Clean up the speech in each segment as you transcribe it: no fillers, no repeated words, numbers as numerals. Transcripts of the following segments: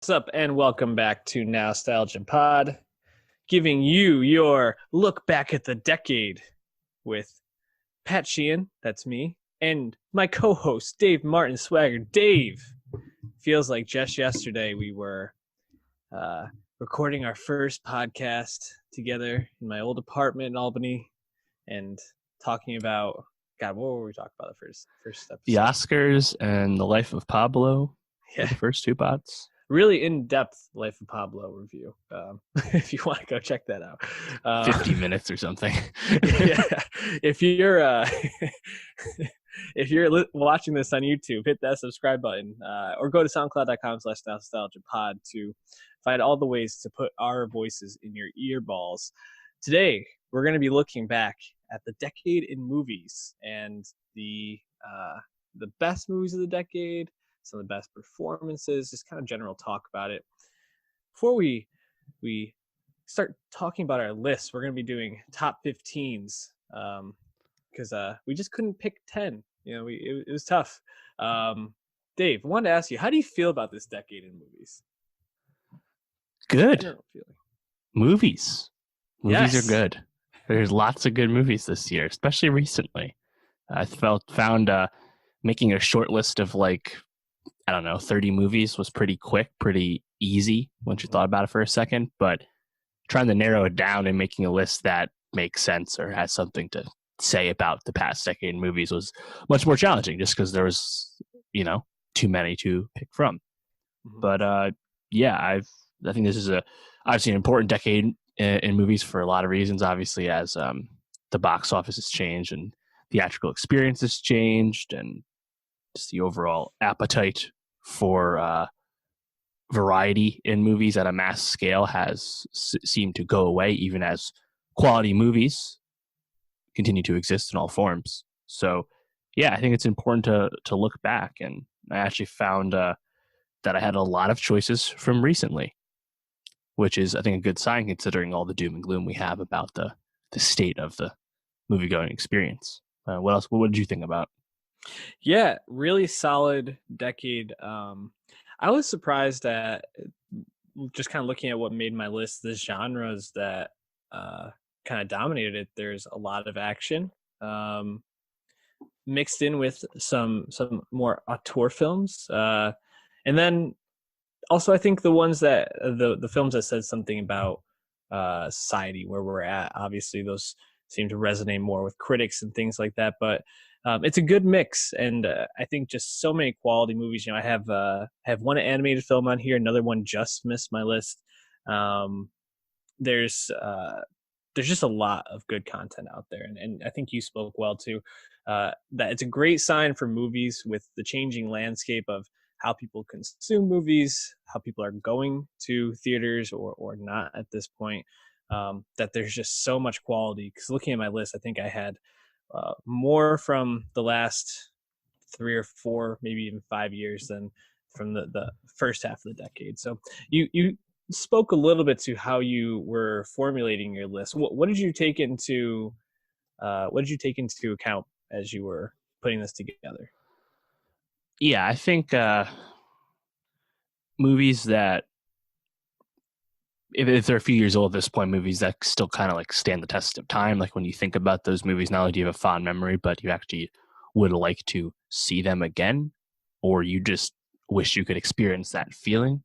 What's up, and welcome back to Nowstalgia Pod, giving you your look back at the decade with Pat Sheehan, that's me, and my co-host Dave Martin Swagger. Dave, feels like just yesterday we were uh, recording our first podcast together in my old apartment in Albany, and talking about God. What were we talking about the first The episode? Oscars and the life of Pablo were the first two pods. Really in-depth Life of Pablo review. If you want to go check that out, 50 minutes or something. Yeah, if you're if you're watching this on YouTube, hit that subscribe button, or go to soundcloud.com/nostalgiapod to find all the ways to put our voices in your earballs. Today, we're going to be looking back at the decade in movies and the best movies of the decade, some of the best performances, just kind of general talk about it. Before we start talking about our list, we're going to be doing top 15s because we just couldn't pick 10. It was tough. Dave, I wanted to ask you, how do you feel about this decade in movies? Good. General feeling. Movies Yes. are good. There's lots of good movies this year, especially recently. I found making a short list of 30 movies was pretty quick, pretty easy once you thought about it for a second, but trying to narrow it down and making a list that makes sense or has something to say about the past decade in movies was much more challenging just because there was, too many to pick from. Mm-hmm. But I think this is obviously an important decade in movies for a lot of reasons, obviously, as the box office has changed and theatrical experience has changed and just the overall appetite for variety in movies at a mass scale has seemed to go away, even as quality movies continue to exist in all forms. So, yeah, I think it's important to look back, and I actually found that I had a lot of choices from recently, which is, I think, a good sign considering all the doom and gloom we have about the state of the movie going experience. What else? What did you think about? Yeah, really solid decade. I was surprised at just kind of looking at what made my list, the genres that kind of dominated it. There's a lot of action, mixed in with some more auteur films, and then also I think the ones that the films that said something about society where we're at. Obviously, those seem to resonate more with critics and things like that. But it's a good mix, and I think just so many quality movies. I have one animated film on here, another one just missed my list. Um, there's just a lot of good content out there, and I think you spoke well too. That it's a great sign for movies with the changing landscape of how people consume movies, how people are going to theaters or not at this point. That there's just so much quality. Because looking at my list, I think I had more from the last 3 or 4, maybe even 5 years than from the first half of the decade. So you spoke a little bit to how you were formulating your list. What did you take into account as you were putting this together? Yeah, I think movies that, if they're a few years old at this point, movies that still kind of like stand the test of time. Like when you think about those movies, not only do you have a fond memory, but you actually would like to see them again, or you just wish you could experience that feeling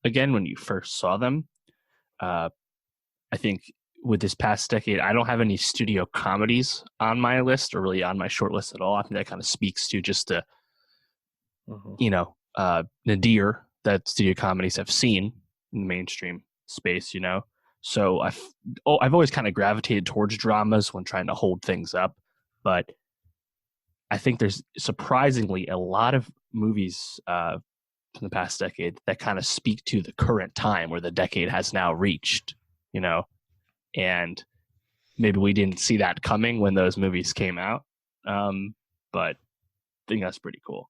again when you first saw them. I think with this past decade, I don't have any studio comedies on my list or really on my short list at all. I think that kind of speaks to just the, nadir that studio comedies have seen in the mainstream space, So I've always kind of gravitated towards dramas when trying to hold things up, but I think there's surprisingly a lot of movies from the past decade that kind of speak to the current time where the decade has now reached, and maybe we didn't see that coming when those movies came out, but I think that's pretty cool.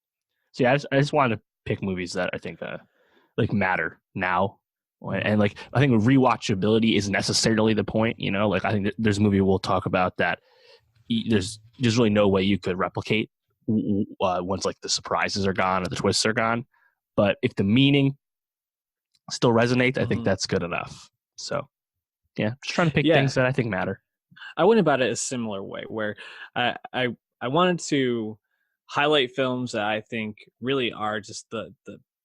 So yeah, I just wanted to pick movies that I think matter now. And I think rewatchability isn't necessarily the point, I think there's a movie we'll talk about that there's really no way you could replicate once the surprises are gone or the twists are gone. But if the meaning still resonates, I think Mhm. that's good enough. So yeah, just trying to pick Yeah, things that I think matter. I went about it a similar way where I I, I wanted to highlight films that I think really are just the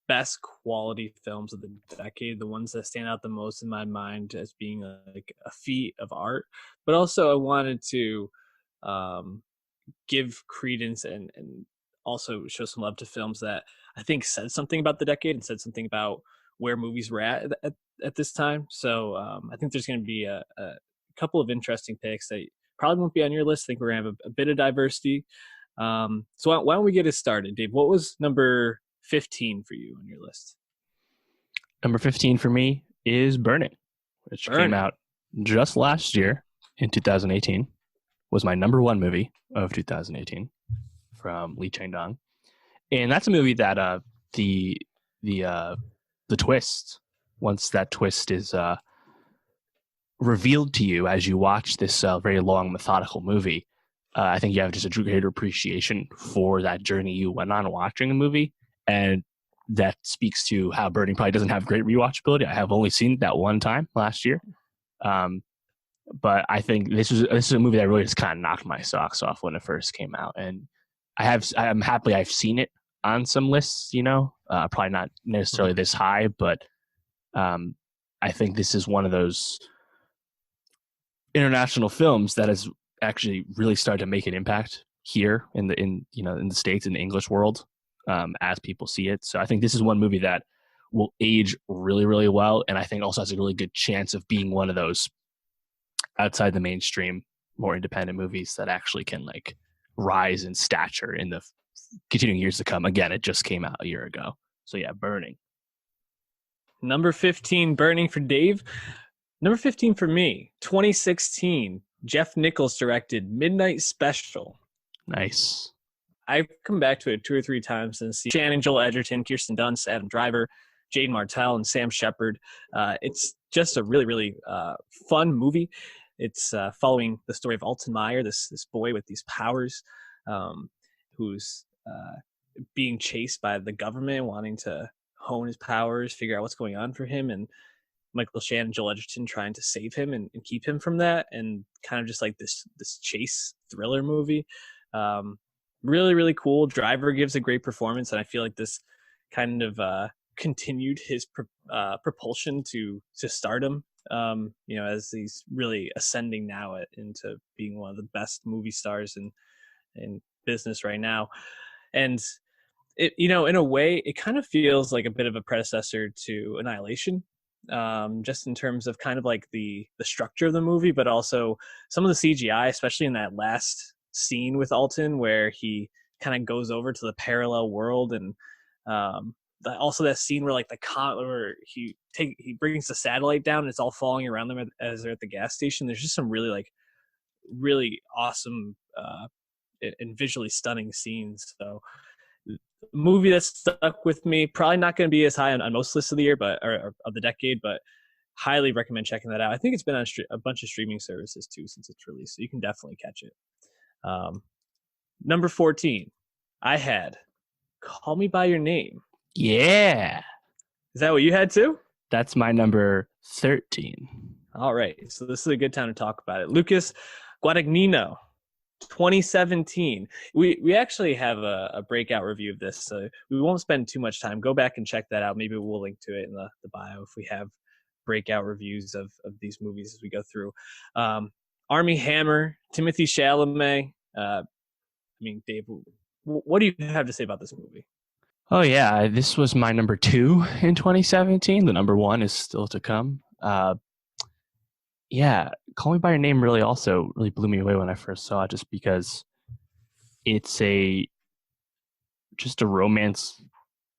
best quality films of the decade, the ones that stand out the most in my mind as being like a feat of art. But also, I wanted to um, give credence and also show some love to films that I think said something about the decade and said something about where movies were at this time. So I think there's going to be a couple of interesting picks that probably won't be on your list. I think we're going to have a bit of diversity. So why don't we get it started, Dave? What was number 15 for you on your list? Number 15 for me is Burning, which came Burning. out just last year in 2018. Was my number one movie of 2018 from Lee Chang-dong. And that's a movie that the the uh the twist, once that twist is revealed to you as you watch this very long methodical movie, I think you have just a greater appreciation for that journey you went on watching the movie. And that speaks to how Burning probably doesn't have great rewatchability. I have only seen it that one time last year. Um, but I think this is a movie that really just kind of knocked my socks off when it first came out. And I'm happy I've seen it on some lists, probably not necessarily this high, but I think this is one of those international films that has actually really started to make an impact here in the States, in the English world, as people see it. So I think this is one movie that will age really, really well, and I think also has a really good chance of being one of those outside the mainstream, more independent movies that actually can like rise in stature in the continuing years to come. Again, it just came out a year ago. So yeah, Burning. Number 15, Burning for Dave. Number 15 for me, 2016, Jeff Nichols directed Midnight Special. Nice. I've come back to it 2 or 3 times since Shannon, Joel Edgerton, Kirsten Dunst, Adam Driver, Jade Martell, and Sam Shepard. It's just a really, really fun movie. It's following the story of Alton Meyer, this boy with these powers, who's being chased by the government, wanting to hone his powers, figure out what's going on for him, and Michael Shannon, Joel Edgerton trying to save him and keep him from that, and kind of just like this chase thriller movie. Really, really cool. Driver gives a great performance, and I feel like this kind of continued his propulsion to stardom. As he's really ascending now into being one of the best movie stars in business right now, and it in a way it kind of feels like a bit of a predecessor to Annihilation, just in terms of kind of like the structure of the movie, but also some of the CGI, especially in that last scene with Alton where he kind of goes over to the parallel world, and also that scene where like where he brings the satellite down and it's all falling around them as they're at the gas station. There's just some really awesome and visually stunning scenes. So movie that stuck with me, probably not going to be as high on most lists of the year, or of the decade, but highly recommend checking that out. I think it's been on a bunch of streaming services too since its release, so you can definitely catch it. Number 14, I had Call Me by Your Name. Yeah. Is that what you had too? That's my number 13. All right, so this is a good time to talk about it. Lucas Guadagnino, 2017. We actually have a breakout review of this, so we won't spend too much time. Go back and check that out. Maybe we'll link to it in the bio if we have breakout reviews of these movies as we go through. Armie Hammer, Timothy Chalamet. Dave, what do you have to say about this movie? Oh yeah, this was my number 2 in 2017. The number 1 is still to come. Yeah, Call Me by Your Name really blew me away when I first saw it, just because it's just a romance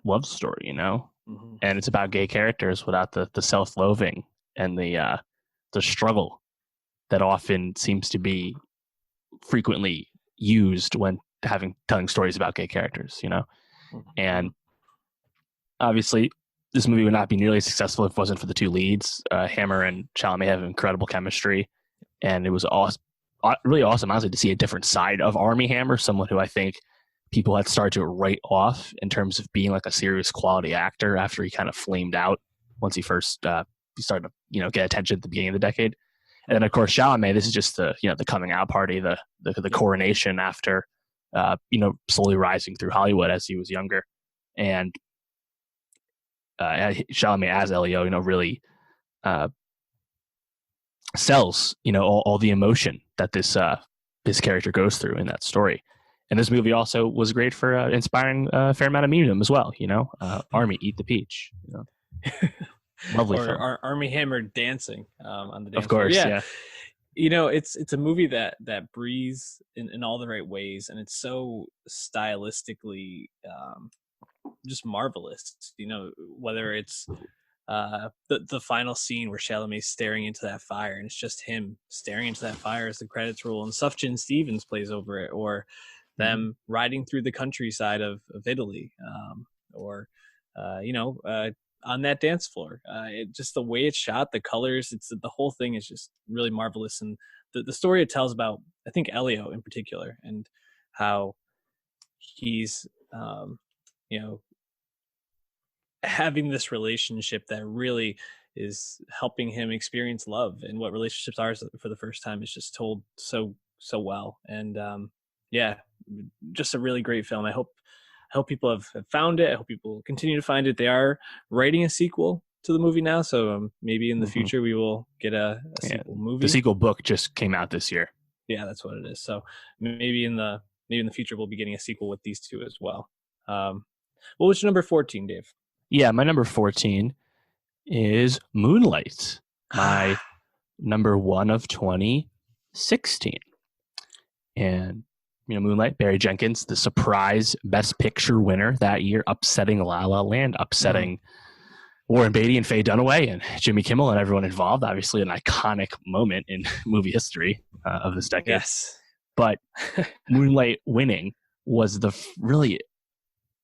love story, Mm-hmm. and it's about gay characters without the self-loathing and the struggle that often seems to be frequently used when telling stories about gay characters, Mm-hmm. And obviously this movie would not be nearly as successful if it wasn't for the two leads. Hammer and Chalamet have incredible chemistry, and it was really awesome, honestly, to see a different side of Armie Hammer, someone who I think people had started to write off in terms of being like a serious quality actor after he kind of flamed out once he started to get attention at the beginning of the decade. And then of course Chalamet, this is just the coming out party, the coronation after slowly rising through Hollywood as he was younger. And Chalamet as Elio, really sells all the emotion that this character goes through in that story. And this movie also was great for inspiring a fair amount of medium as well. Army Eat the Peach. Lovely or film. Army Hammer dancing on the dance Of course, floor. yeah. It's a movie that breathes in all the right ways, and it's so stylistically just marvelous. Whether it's the final scene where Chalamet's staring into that fire, and it's just him staring into that fire as the credits roll, and Sufjan Stevens plays over it, or them riding through the countryside of Italy, or on that dance floor. Just the way it's shot, the colors, the whole thing is just really marvelous. And the story it tells about, I think, Elio in particular, and how he's, having this relationship that really is helping him experience love, and what relationships are for the first time is just told so well. And just a really great film. I hope people have found it. I hope people continue to find it. They are writing a sequel to the movie now, so maybe in the future we will get a sequel movie. The sequel book just came out this year. Yeah, that's what it is. So maybe in the future we'll be getting a sequel with these two as well. What was your number 14, Dave? Yeah, my number 14 is Moonlight, my number 1 of 2016. And Moonlight, Barry Jenkins, the surprise Best Picture winner that year, upsetting La La Land, upsetting Warren Beatty and Faye Dunaway and Jimmy Kimmel and everyone involved. Obviously, an iconic moment in movie history of this decade. Yes. But Moonlight winning was really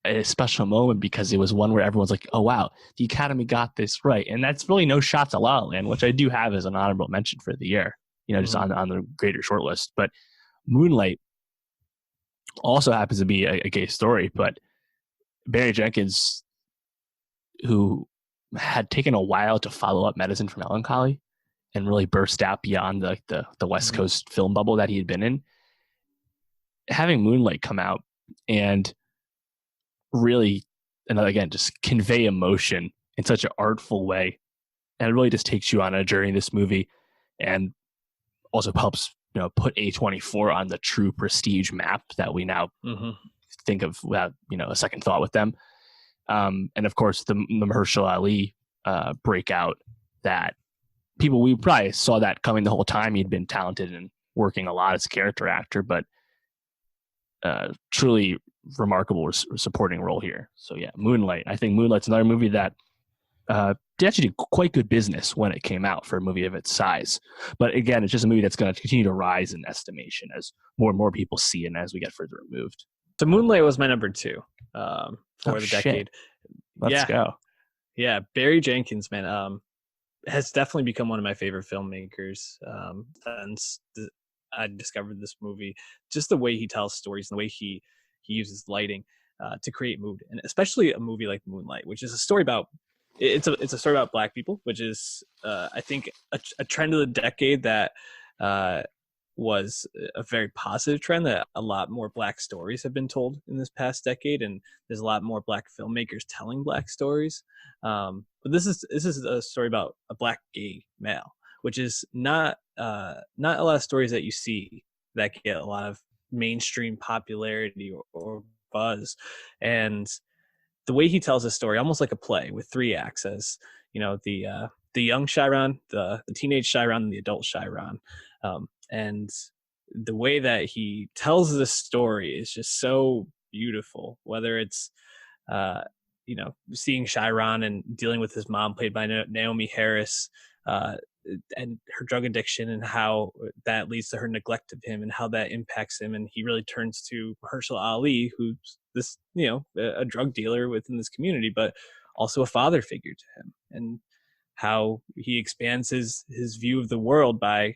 a special moment, because it was one where everyone's like, oh, wow, the Academy got this right. And that's really no shots at La La Land, which I do have as an honorable mention for the year, just on the greater short list. But Moonlight also happens to be a gay story, but Barry Jenkins, who had taken a while to follow up Medicine for Melancholy and really burst out beyond the West Coast film bubble that he had been in, having Moonlight come out and really, and again, just convey emotion in such an artful way, and it really just takes you on a journey in this movie, and also helps put A24 on the true prestige map that we now think of without a second thought with them. And of course the Mahershala Ali breakout, that we probably saw that coming the whole time. He'd been talented and working a lot as a character actor, but truly remarkable supporting role here. So yeah, Moonlight. I think Moonlight's another movie that did actually do quite good business when it came out for a movie of its size. But again, it's just a movie that's going to continue to rise in estimation as more and more people see it, and as we get further removed. So Moonlight was my number 2 for the decade. Let's go. Yeah, Barry Jenkins, man, has definitely become one of my favorite filmmakers since I discovered this movie. Just the way he tells stories and the way he uses lighting to create mood, and especially a movie like Moonlight, which is a story about it's a story about Black people, which is I think a trend of the decade that was a very positive trend, that a lot more Black stories have been told in this past decade, and there's a lot more Black filmmakers telling Black stories. But this is a story about a Black gay male, which is not a lot of stories that you see that get a lot of mainstream popularity or buzz. And the way he tells a story, almost like a play with 3 acts, as the young Chiron, the teenage Chiron, and the adult Chiron. And the way that he tells this story is just so beautiful, whether it's seeing Chiron and dealing with his mom, played by Naomi Harris, and her drug addiction, and how that leads to her neglect of him, and how that impacts him. And he really turns to Mahershala Ali, who's this, a drug dealer within this community, but also a father figure to him, and how he expands his view of the world by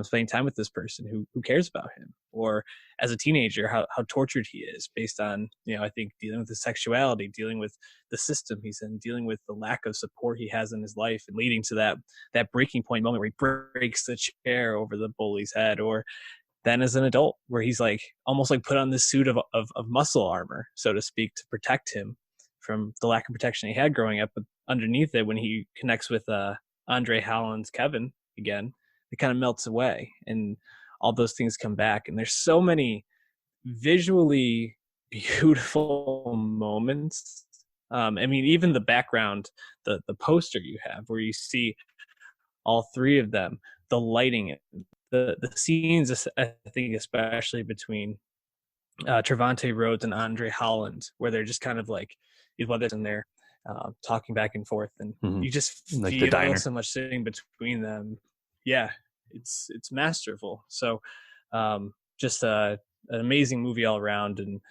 spending time with this person who cares about him, or as a teenager, how tortured he is based on, I think dealing with his sexuality, dealing with the system he's in, dealing with the lack of support he has in his life, and leading to that breaking point moment where he breaks the chair over the bully's head, or then as an adult where he's like almost like put on this suit of muscle armor, so to speak, to protect him from the lack of protection he had growing up. But underneath it, when he connects with Andre Holland's Kevin again, it kind of melts away, and all those things come back. And there's so many visually beautiful moments. I mean, even the background, the poster you have where you see all three of them, the lighting, the scenes, I think, especially between Trevante Rhodes and Andre Holland, where they're just kind of like these brothers and they're talking back and forth, and you just like feel so much sitting between them. Yeah, it's masterful. So just an amazing movie all around, and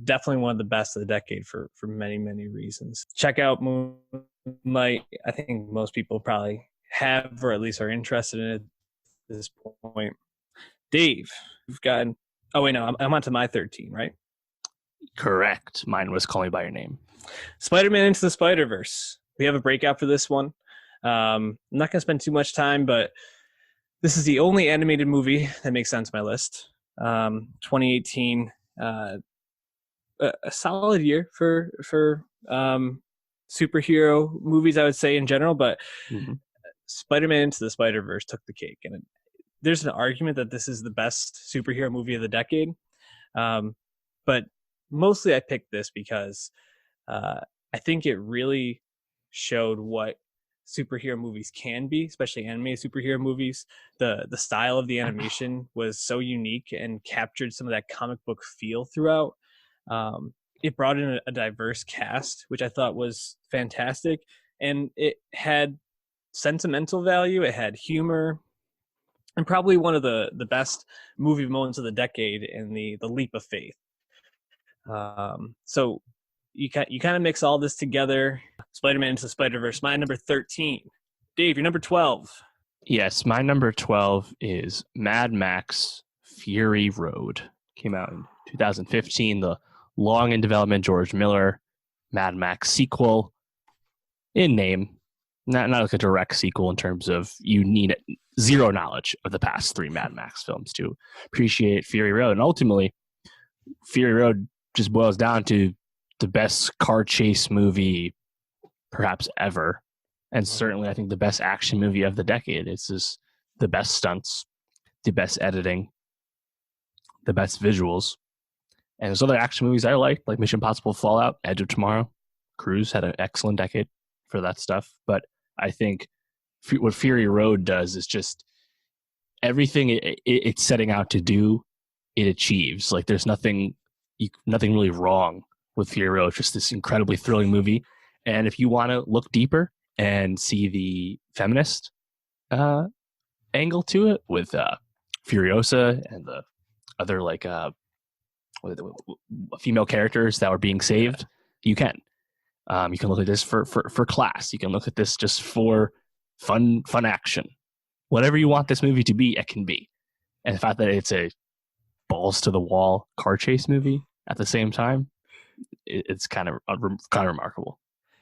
definitely one of the best of the decade for many reasons. Check out Moonlight. I think most people probably have, or at least are interested in it at this point. Dave, you've got. Oh wait, no, I'm on to my 13, right? Correct. Mine was Call Me by Your Name. Spider-Man Into the Spider-Verse. We have a breakout for this one. I'm not going to spend too much time, but this is the only animated movie that makes sense on my list. 2018, a solid year for superhero movies, I would say, in general, but Spider-Man Into the Spider-Verse took the cake. And there's an argument that this is the best superhero movie of the decade. But mostly I picked this because I think it really showed what superhero movies can be, especially animated superhero movies. The style of the animation was so unique and captured some of that comic book feel throughout. It brought in a diverse cast, which I thought was fantastic, and it had sentimental value. It had humor, and probably one of the best movie moments of the decade in the leap of faith. So you kind of mix all this together. Spider-Man Into the Spider-Verse, my number 13. Dave, your number 12. Yes, my number 12 is Mad Max Fury Road. Came out in 2015, the long in development George Miller Mad Max sequel in name. Not like a direct sequel in terms of you need zero knowledge of the past three Mad Max films to appreciate Fury Road. And ultimately, Fury Road just boils down to the best car chase movie perhaps ever. And certainly, I think the best action movie of the decade. It's just the best stunts, the best editing, the best visuals. And there's other action movies I like Mission Impossible Fallout, Edge of Tomorrow. Cruise had an excellent decade for that stuff. But I think what Fury Road does is just everything it's setting out to do, it achieves. Like there's nothing really wrong with Fury Road. It's just this incredibly thrilling movie. And if you want to look deeper and see the feminist angle to it with Furiosa and the other female characters that were being saved, you can. You can look at this for class. You can look at this just for fun action. Whatever you want this movie to be, it can be. And the fact that it's a balls to the wall car chase movie at the same time, it's kind of remarkable.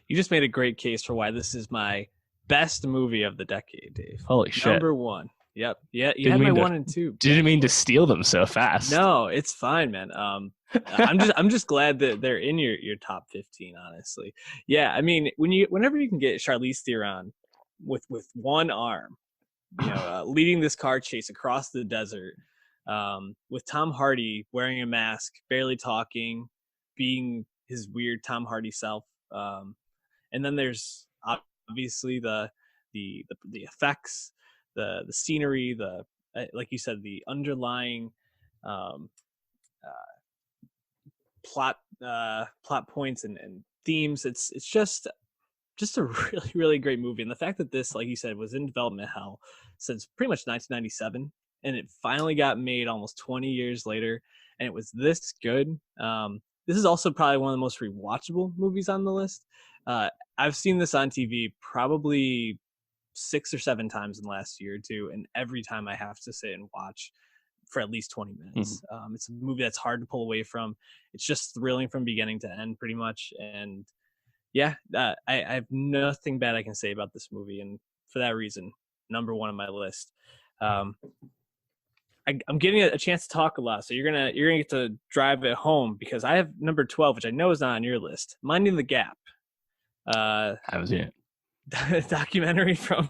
You just made a great case for why this is my best movie of the decade, Dave. Holy shit. Number one. Yep. Yeah, you had my 1 and 2. Didn't mean to steal them so fast. No, it's fine, man. I'm just glad that they're in your top 15, honestly. Yeah, I mean, whenever you can get Charlize Theron with one arm, leading this car chase across the desert, with Tom Hardy wearing a mask, barely talking, being his weird Tom Hardy self, and then there's obviously the effects, the scenery, like you said, the underlying plot points and themes. It's just a really, really great movie. And the fact that this, like you said, was in development hell since pretty much 1997, and it finally got made almost 20 years later, and it was this good. This is also probably one of the most rewatchable movies on the list. I've seen this on TV probably 6 or 7 times in the last year or two, and every time I have to sit and watch for at least 20 Mhm. minutes. It's a movie that's hard to pull away from. It's just thrilling from beginning to end, pretty much. And yeah, I have nothing bad I can say about this movie, and for that reason, number one on my list. Um, I'm getting a chance to talk a lot, so you're gonna get to drive it home because I have number 12, which I know is not on your list. Minding the Gap. Uh, I was it. documentary from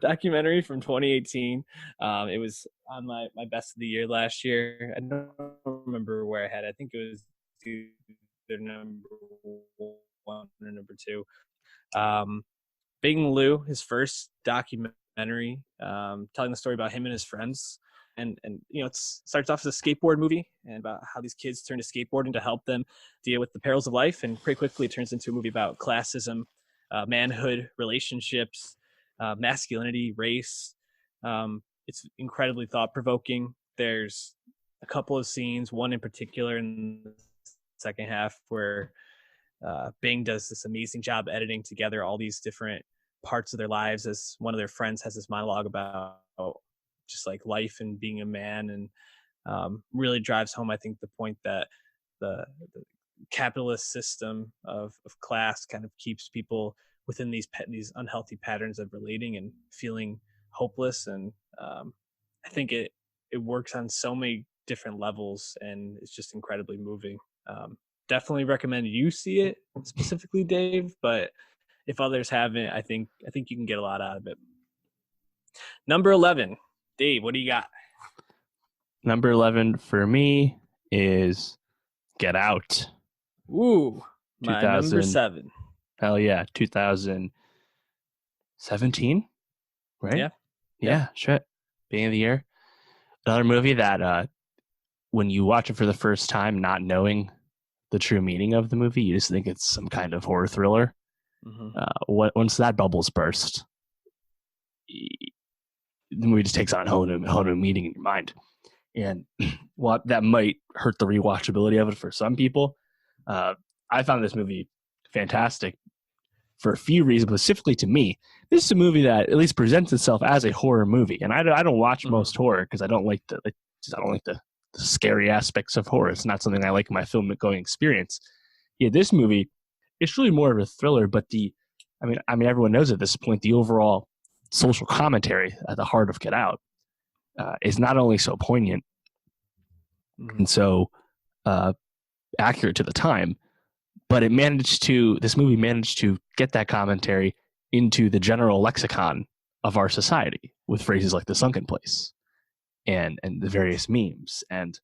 documentary from 2018. It was on my best of the year last year. I don't remember where I had. I think it was either number one or number two. Um, Bing Liu, his first documentary, telling the story about him and his friends. And it starts off as a skateboard movie and about how these kids turn to skateboarding to help them deal with the perils of life. And pretty quickly it turns into a movie about classism, manhood, relationships, masculinity, race. It's incredibly thought provoking. There's a couple of scenes, one in particular in the second half, where Bing does this amazing job editing together all these different parts of their lives, as one of their friends has this monologue about just like life and being a man, and really drives home, I think, the point that the capitalist system of class kind of keeps people within these unhealthy patterns of relating and feeling hopeless. And I think it works on so many different levels, and it's just incredibly moving. Um, Definitely recommend you see it specifically, Dave. But if others haven't, I think you can get a lot out of it. Number 11, Dave. What do you got? Number 11 for me is Get Out. Ooh, my number 2000. 7. Hell yeah. 2017, right? Yeah. Yep. Yeah, shit. Beginning of the year. Another movie that when you watch it for the first time, not knowing the true meaning of the movie, you just think it's some kind of horror thriller. Mm-hmm. Once that bubbles burst, the movie just takes on a whole new meaning in your mind. And while that might hurt the rewatchability of it for some people, I found this movie fantastic for a few reasons, but specifically to me. This is a movie that at least presents itself as a horror movie, and I don't watch most horror because I don't like the scary aspects of horror. It's not something I like in my film going experience. Yeah, this movie, it's really more of a thriller, but I mean, everyone knows at this point the overall social commentary at the heart of Get Out is not only so poignant and so uh, accurate to the time, but this movie managed to get that commentary into the general lexicon of our society with phrases like the sunken place and the various memes. And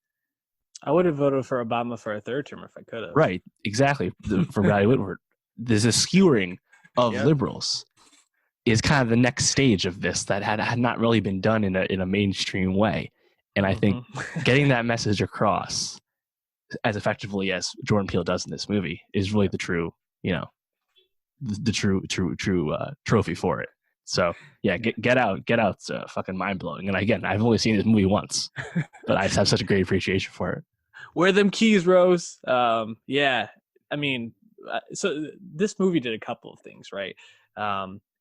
I would have voted for Obama for a third term if I could have. right, exactly. From Riley Whitworth, there's a skewering of liberals is kind of the next stage of this that had not really been done in a mainstream way. And I think getting that message across as effectively as Jordan Peele does in this movie is really the true, the true trophy for it. So yeah, Get Out's fucking mind blowing. And again, I've only seen this movie once, but I just have such a great appreciation for it. Where them keys, Rose? Yeah, I mean, so this movie did a couple of things, right?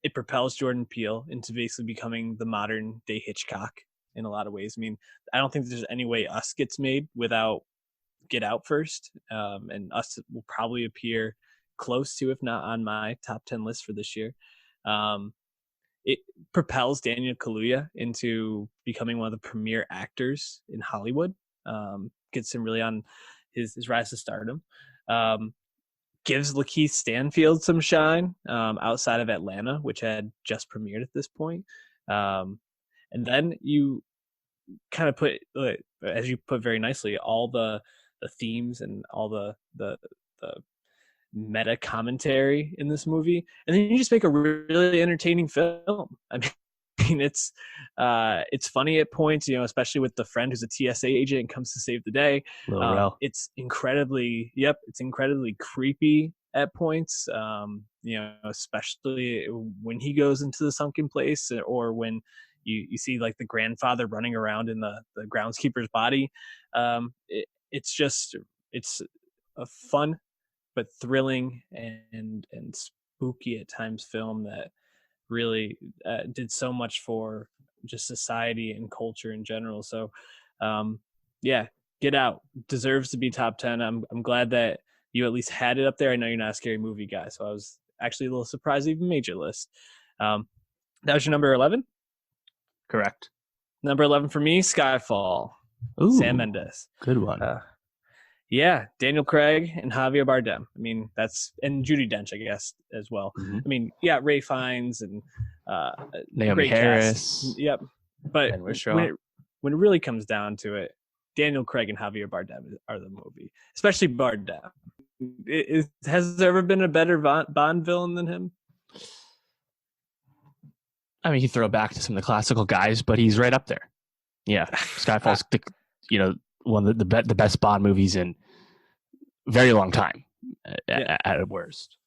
It propels Jordan Peele into basically becoming the modern day Hitchcock in a lot of ways. I mean, I don't think there's any way Us gets made without Get Out first, and Us will probably appear close to, if not on my top 10 list for this year. Um, it propels Daniel Kaluuya into becoming one of the premier actors in Hollywood. Gets him really on his rise to stardom. Gives Lakeith Stanfield some shine outside of Atlanta, which had just premiered at this point. And then you kind of put, as you put very nicely, all the themes and all the meta commentary in this movie, and then you just make a really entertaining film. I mean, it's funny at points, especially with the friend who's a TSA agent and comes to save the day. It's incredibly creepy at points. Especially when he goes into the sunken place, or when you see like the grandfather running around in the groundskeeper's body. It's a fun but thrilling and spooky at times film that really did so much for just society and culture in general. So, yeah, Get Out deserves to be top 10. I'm glad that you at least had it up there. I know you're not a scary movie guy, so I was actually a little surprised it even made your list. That was your number 11? Correct. Number 11 for me, Skyfall. Ooh, Sam Mendes. good one. Yeah, Daniel Craig and Javier Bardem. I mean, and Judi Dench, I guess, as well. Mm-hmm. I mean, yeah, Ray Fiennes and Naomi Harris. Cast. Yep. But when it really comes down to it, Daniel Craig and Javier Bardem are the movie, especially Bardem. Has there ever been a better Bond villain than him? I mean, you throw back to some of the classical guys, but he's right up there. Yeah, Skyfall's one of the best Bond movies in a very long time at worst.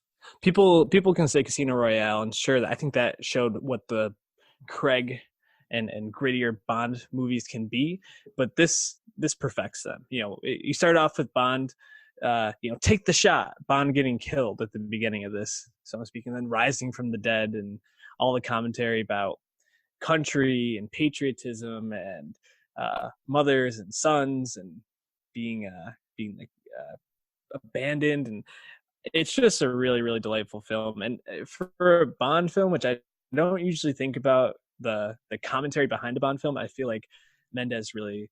People can say Casino Royale, and sure, I think that showed what the Craig and grittier Bond movies can be, but this perfects them. You start off with Bond, take the shot, Bond getting killed at the beginning of this, so I'm speaking, then rising from the dead and all the commentary about country and patriotism and mothers and sons and being abandoned, and it's just a really, really delightful film. And for a Bond film, which I don't usually think about the commentary behind a Bond film, I feel like Mendes really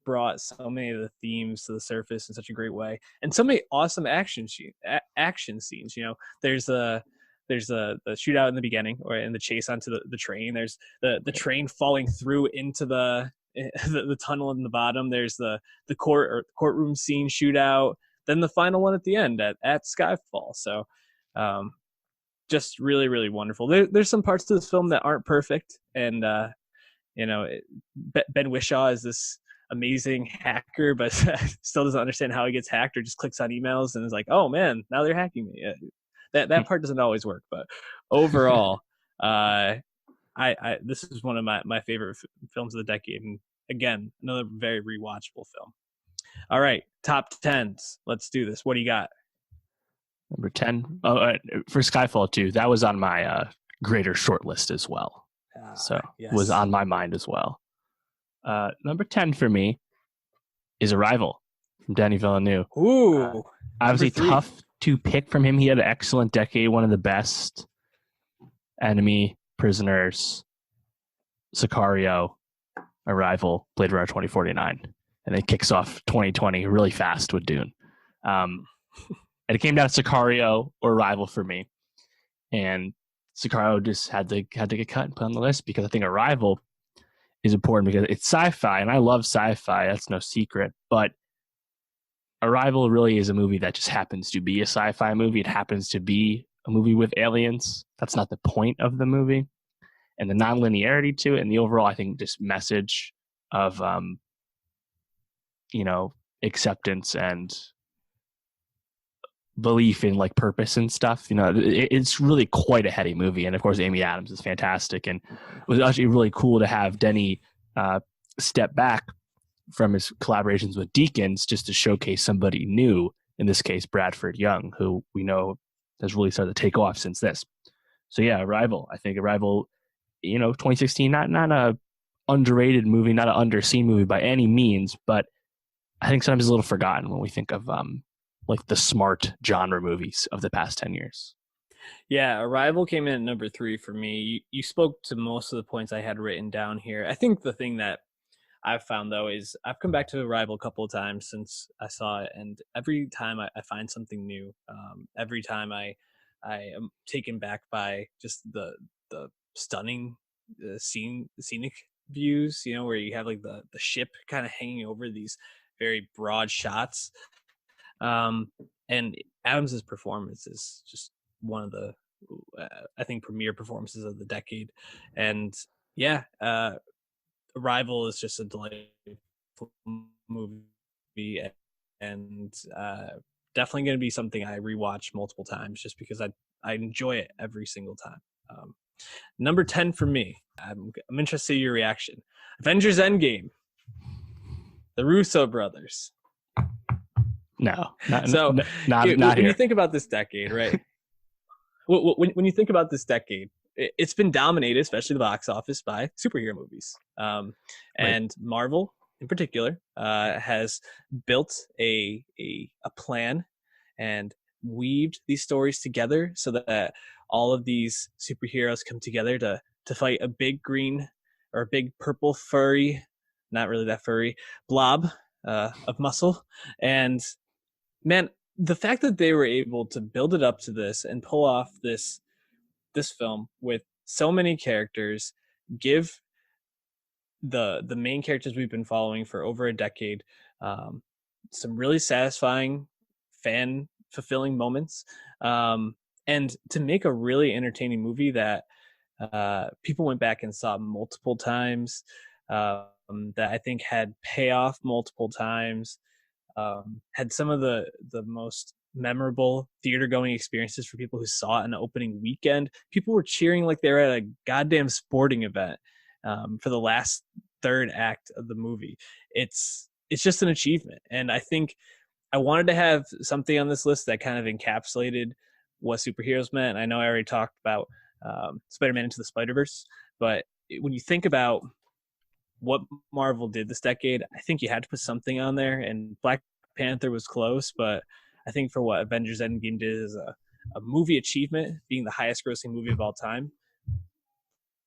brought so many of the themes to the surface in such a great way, and so many awesome action scenes. There's the shootout in the beginning, or in the chase onto the train. There's the train falling through into the tunnel in the bottom. There's the courtroom scene shootout. Then the final one at the end at Skyfall. So, just really, really wonderful. There's some parts to this film that aren't perfect, and Ben Whishaw is this amazing hacker, but still doesn't understand how he gets hacked, or just clicks on emails and is like, "Oh man, now they're hacking me." That part doesn't always work, but overall, this is one of my favorite films of the decade, and again, another very rewatchable film. All right, top 10s. Let's do this. What do you got? Number 10. For Skyfall 2, that was on my greater short list as well. So yes. Was on my mind as well. Number 10 for me is Arrival from Denis Villeneuve. Ooh, obviously tough to pick from him. He had an excellent decade, one of the best. Enemy, Prisoners, Sicario, Arrival, Blade Runner 2049. And then kicks off 2020 really fast with Dune. And it came down to Sicario or Arrival for me. And Sicario just had to get cut and put on the list, because I think Arrival is important because it's sci-fi, and I love sci-fi. That's no secret. But Arrival really is a movie that just happens to be a sci-fi movie. It happens to be a movie with aliens. That's not the point of the movie. And the non-linearity to it, and the overall, I think, just message of acceptance and belief in like purpose and stuff. It's really quite a heady movie. And of course, Amy Adams is fantastic. And it was actually really cool to have Denny step back from his collaborations with Deakins just to showcase somebody new, in this case, Bradford Young, who we know has really started to take off since this. So yeah, Arrival. I think Arrival, 2016, not a underrated movie, not an underseen movie by any means, but I think sometimes it's a little forgotten when we think of like the smart genre movies of the past 10 years. Yeah, Arrival came in at number 3 for me. You spoke to most of the points I had written down here. I think the thing that I've found, though, is I've come back to Arrival a couple of times since I saw it, and every time I find something new. Every time I am taken back by just the stunning scenic views, where you have like the ship kind of hanging over these very broad shots. And Adams's performance is just one of the, I think, premier performances of the decade. And yeah, Arrival is just a delightful movie, and definitely going to be something I rewatch multiple times, just because I enjoy it every single time. Number 10 for me. I'm interested in your reaction. Avengers Endgame. The Russo brothers. No, not when here. you think about this decade, right? when you think about this decade, it's been dominated, especially the box office, by superhero movies. Right. And Marvel, in particular, has built a plan and weaved these stories together so that all of these superheroes come together to fight a big green or a big purple furry, not really that furry, blob of muscle. And man, the fact that they were able to build it up to this and pull off this film with so many characters, give the main characters we've been following for over a decade um, some really satisfying, fan fulfilling moments, um, and to make a really entertaining movie that people went back and saw multiple times, that I think had payoff multiple times, had some of the most memorable theater going experiences for people who saw it in the opening weekend. People were cheering like they were at a goddamn sporting event for the last third act of the movie. It's just an achievement, and I think I wanted to have something on this list that kind of encapsulated what superheroes meant. I know I already talked about Spider-Man Into the Spider-Verse, but when you think about what Marvel did this decade, I think you had to put something on there. And Black Panther was close, but I think for what Avengers Endgame did as a movie achievement, being the highest grossing movie of all time,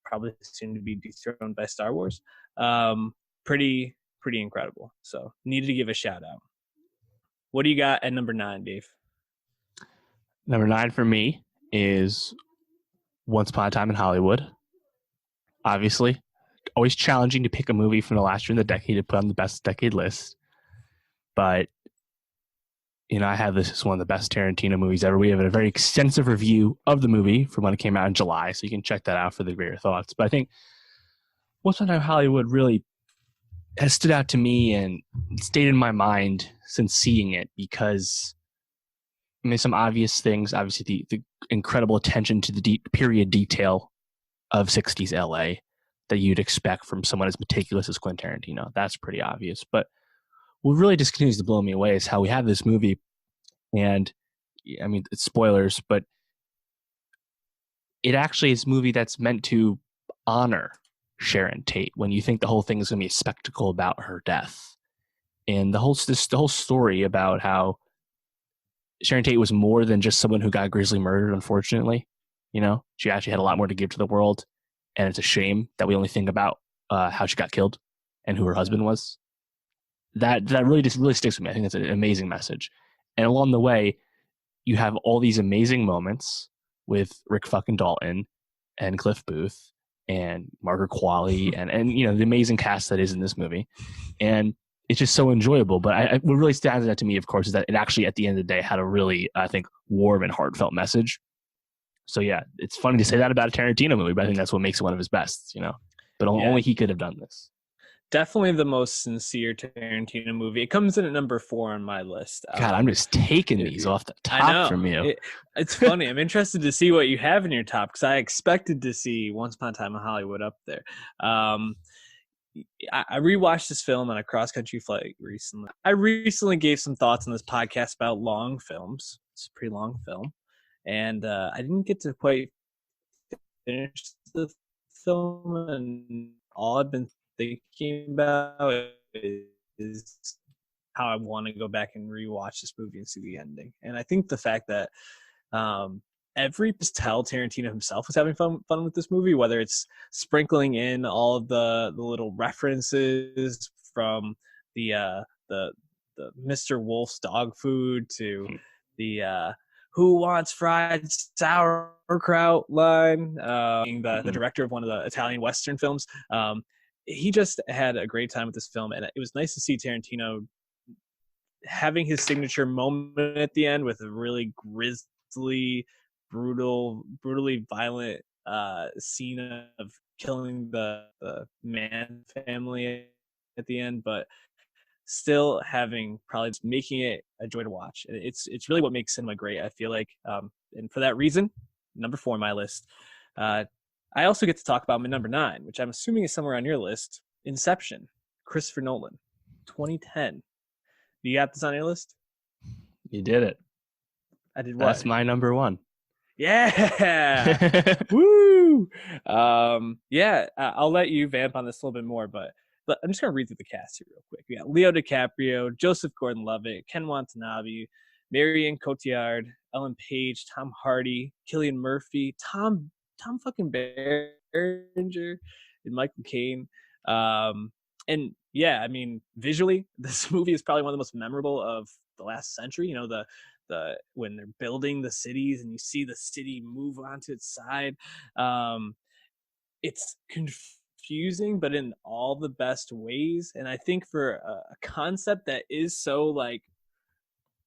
probably soon to be dethroned by Star Wars. Pretty incredible. So needed to give a shout out. What do you got at number 9, Dave? Number 9 for me is Once Upon a Time in Hollywood. Obviously, always challenging to pick a movie from the last year in the decade to put on the best decade list. But, I have this as one of the best Tarantino movies ever. We have a very extensive review of the movie from when it came out in July, so you can check that out for the greater thoughts. But I think Once Upon a Time in Hollywood really has stood out to me and stayed in my mind since seeing it because some obvious things. Obviously, the incredible attention to the period detail of 60s LA that you'd expect from someone as meticulous as Quentin Tarantino. That's pretty obvious. But what really just continues to blow me away is how we have this movie, and it's spoilers, but it actually is a movie that's meant to honor Sharon Tate when you think the whole thing is going to be a spectacle about her death. And the whole story about how Sharon Tate was more than just someone who got grisly murdered, unfortunately. She actually had a lot more to give to the world. And it's a shame that we only think about how she got killed and who her husband was. That really sticks with me. I think that's an amazing message. And along the way, you have all these amazing moments with Rick fucking Dalton and Cliff Booth and Margaret Qualley and the amazing cast that is in this movie. And it's just so enjoyable. But what really stands out to me, of course, is that it actually, at the end of the day, had a really, I think, warm and heartfelt message. So, yeah, it's funny to say that about a Tarantino movie, but I think that's what makes it one of his best, But only he could have done this. Definitely the most sincere Tarantino movie. It comes in at number 4 on my list. God, I'm just taking these off the top from you. It's funny. I'm interested to see what you have in your top because I expected to see Once Upon a Time in Hollywood up there. I rewatched this film on a cross-country flight recently. I recently gave some thoughts on this podcast about long films. It's a pretty long film. And I didn't get to quite finish the film, and all I've been thinking about is how I want to go back and rewatch this movie and see the ending. And I think the fact that tell Tarantino himself was having fun with this movie, whether it's sprinkling in all of the little references from the Mr. Wolf's dog food to the who wants fried sauerkraut line, being the director of one of the Italian Western films. He just had a great time with this film, and it was nice to see Tarantino having his signature moment at the end with a really grisly, brutally violent scene of killing the Mann family at the end, but still having probably just making it a joy to watch. It's really what makes cinema great, I feel like. And for that reason, number 4 on my list. I also get to talk about my number 9, which I'm assuming is somewhere on your list. Inception, Christopher Nolan, 2010. Do you got this on your list? You did it. I did what? That's my number 1. Yeah. Woo. Yeah, I'll let you vamp on this a little bit more, but I'm just gonna read through the cast here real quick. We got Leo DiCaprio, Joseph Gordon-Levitt, Ken Watanabe, Marion Cotillard, Ellen Page, Tom Hardy, Cillian Murphy, Tom fucking Berenger, and Michael Caine. And yeah, I mean, visually, this movie is probably one of the most memorable of the last century. You know, the when they're building the cities and you see the city move onto its side. It's confusing, but in all the best ways. And I think for a concept that is so like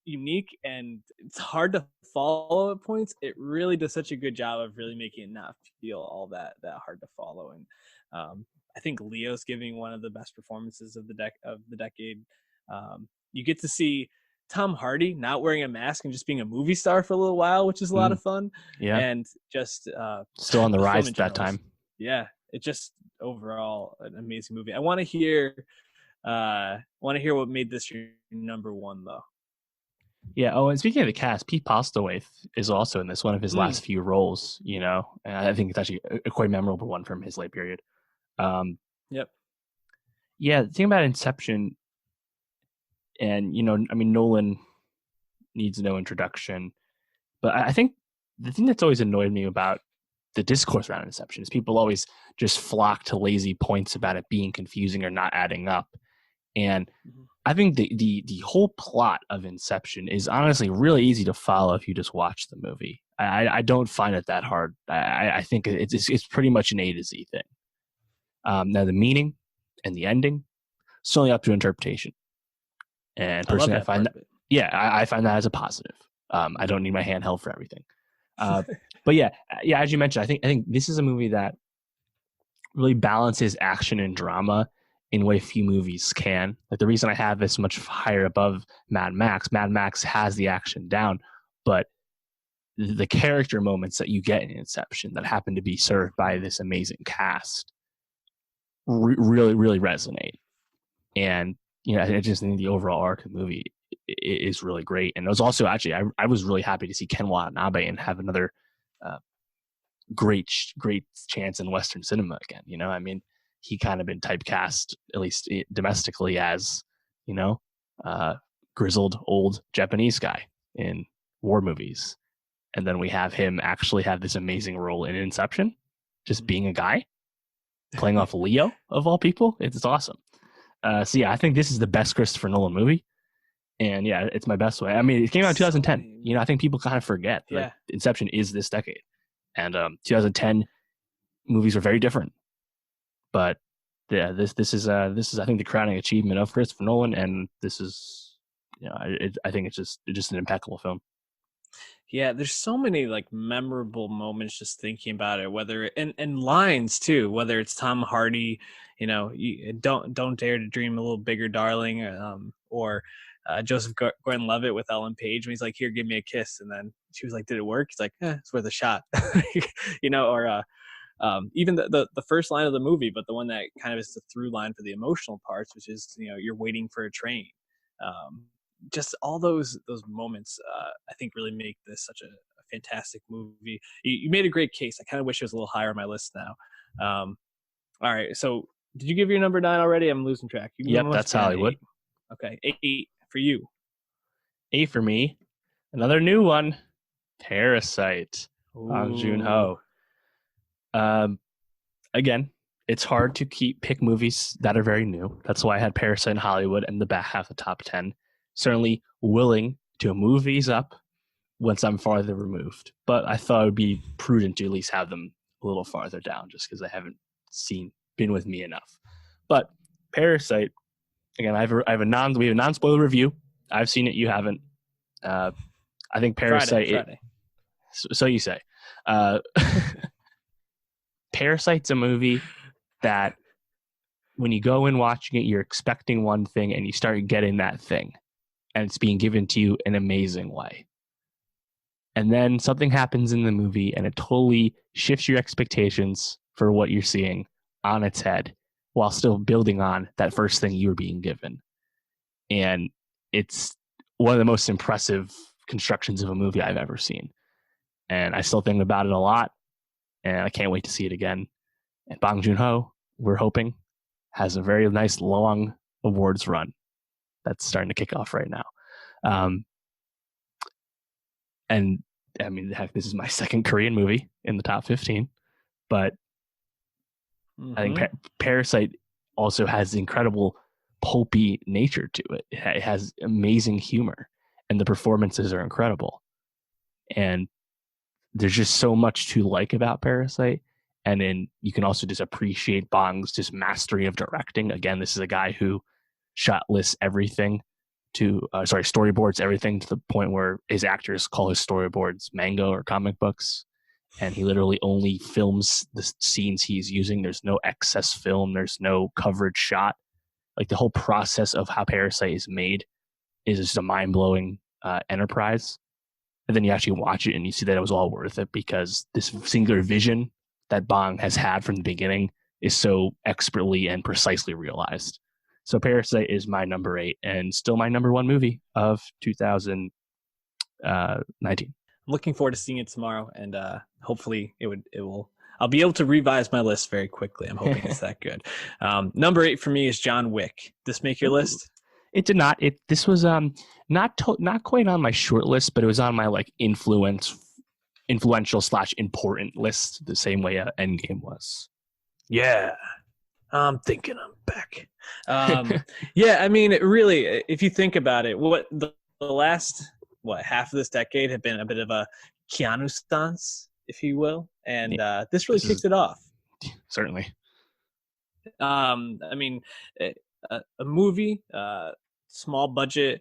unique and it's hard to follow at points, it really does such a good job of really making it not feel all that hard to follow. And I think Leo's giving one of the best performances of the decade. You get to see Tom Hardy not wearing a mask and just being a movie star for a little while, which is a lot of fun. Yeah, and just still on the rise at that general time. Yeah, it's just overall an amazing movie. I want to hear what made this your number one though. Yeah. Oh, and speaking of the cast, Pete Postlethwaite is also in this, one of his last few roles. You know, and I think it's actually a quite memorable one from his late period. Yep. Yeah, the thing about Inception, and you know, I mean, Nolan needs no introduction, but I think the thing that's always annoyed me about the discourse around Inception is people always just flock to lazy points about it being confusing or not adding up. And I think the whole plot of Inception is honestly really easy to follow if you just watch the movie. I don't find it that hard. I think it's pretty much an A to Z thing. Now the meaning and the ending, it's only up to interpretation. And personally, I find that I find that as a positive. I don't need my hand held for everything. But yeah, as you mentioned, I think this is a movie that really balances action and drama in a way few movies can. Like the reason I have this much higher above Mad Max has the action down, but the character moments that you get in Inception that happen to be served by this amazing cast really resonate. And you know, I just think the overall arc of the movie is really great. And it was also actually I was really happy to see Ken Watanabe and have another great chance in Western cinema again. You know, I mean, he kind of been typecast, at least domestically, as, you know, grizzled old Japanese guy in war movies. And then we have him actually have this amazing role in Inception, just being a guy, playing off Leo, of all people. It's awesome. So yeah, I think this is the best Christopher Nolan movie. And yeah, it's my best way. I mean, it came out in 2010. You know, I think people kind of forget that Inception is this decade. And 2010 movies were very different. But yeah, this is I think the crowning achievement of Christopher Nolan, and this is, you know, I think it's just an impeccable film. Yeah, there's so many like memorable moments just thinking about it, whether and lines too, whether it's Tom Hardy, you know, you don't dare to dream a little bigger, darling, or Joseph Gordon-Levitt with Ellen Page when he's like, "Here, give me a kiss," and then she was like, "Did it work?" He's like, "It's worth a shot," you know, or even the first line of the movie, but the one that kind of is the through line for the emotional parts, which is, you know, you're waiting for a train. Just all those moments, I think really make this such a fantastic movie. You made a great case. I kind of wish it was a little higher on my list now. All right, so did you give your number 9 already? I'm losing track. Yep, that's Hollywood. 8. Okay, 8 for you. 8 for me. Another new one, Parasite. Bong Joon-ho. Again, it's hard to pick movies that are very new. That's why I had Parasite and Hollywood in the back half of the top 10. Certainly willing to move these up once I'm farther removed. But I thought it would be prudent to at least have them a little farther down just because they haven't been with me enough. But Parasite, again, we have a non-spoiler review. I've seen it, you haven't. I think Parasite Friday. So you say. Parasite's a movie that when you go in watching it, you're expecting one thing and you start getting that thing. And it's being given to you in an amazing way. And then something happens in the movie and it totally shifts your expectations for what you're seeing on its head while still building on that first thing you were being given. And it's one of the most impressive constructions of a movie I've ever seen. and I still think about it a lot, and I can't wait to see it again. And Bong Joon-ho, we're hoping, has a very nice long awards run that's starting to kick off right now. And I mean, heck, this is my second Korean movie in the top 15, but I think Parasite also has incredible pulpy nature to it. It has amazing humor, and the performances are incredible. And there's just so much to like about Parasite. And then you can also just appreciate Bong's just mastery of directing. Again, this is a guy who shot lists everything to, storyboards everything to the point where his actors call his storyboards manga or comic books. And he literally only films the scenes he's using. There's no excess film. There's no coverage shot. Like the whole process of how Parasite is made is just a mind-blowing enterprise. And then you actually watch it and you see that it was all worth it because this singular vision that Bong has had from the beginning is so expertly and precisely realized. So Parasite is my number 8 and still my number 1 movie of 2019. I'm looking forward to seeing it tomorrow, and hopefully it will. I'll be able to revise my list very quickly. I'm hoping it's that good. Number 8 for me is John Wick. Did this make your list? It did not. This was not quite on my short list, but it was on my like influential / important list, the same way Endgame was. Yeah, I'm thinking I'm back. Yeah, I mean, really, if you think about it, what the last half of this decade have been a bit of a Keanu stance, if you will, and this really kicked it off. Certainly. I mean, a movie, small budget,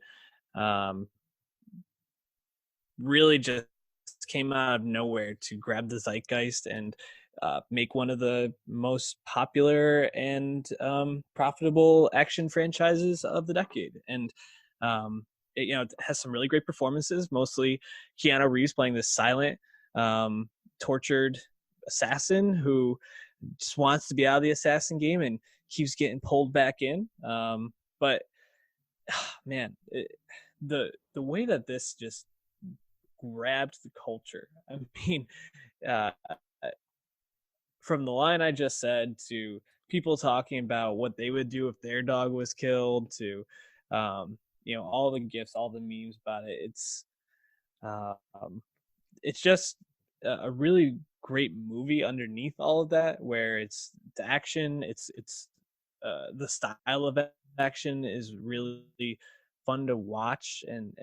really just came out of nowhere to grab the zeitgeist and make one of the most popular and profitable action franchises of the decade. And it has some really great performances, mostly Keanu Reeves playing this silent, tortured assassin who just wants to be out of the assassin game and keeps getting pulled back in. But man, the way that this just grabbed the culture. I mean, from the line I just said to people talking about what they would do if their dog was killed to, all the gifs, all the memes about it. It's just a really great movie underneath all of that, where it's the action, it's the style of action is really fun to watch and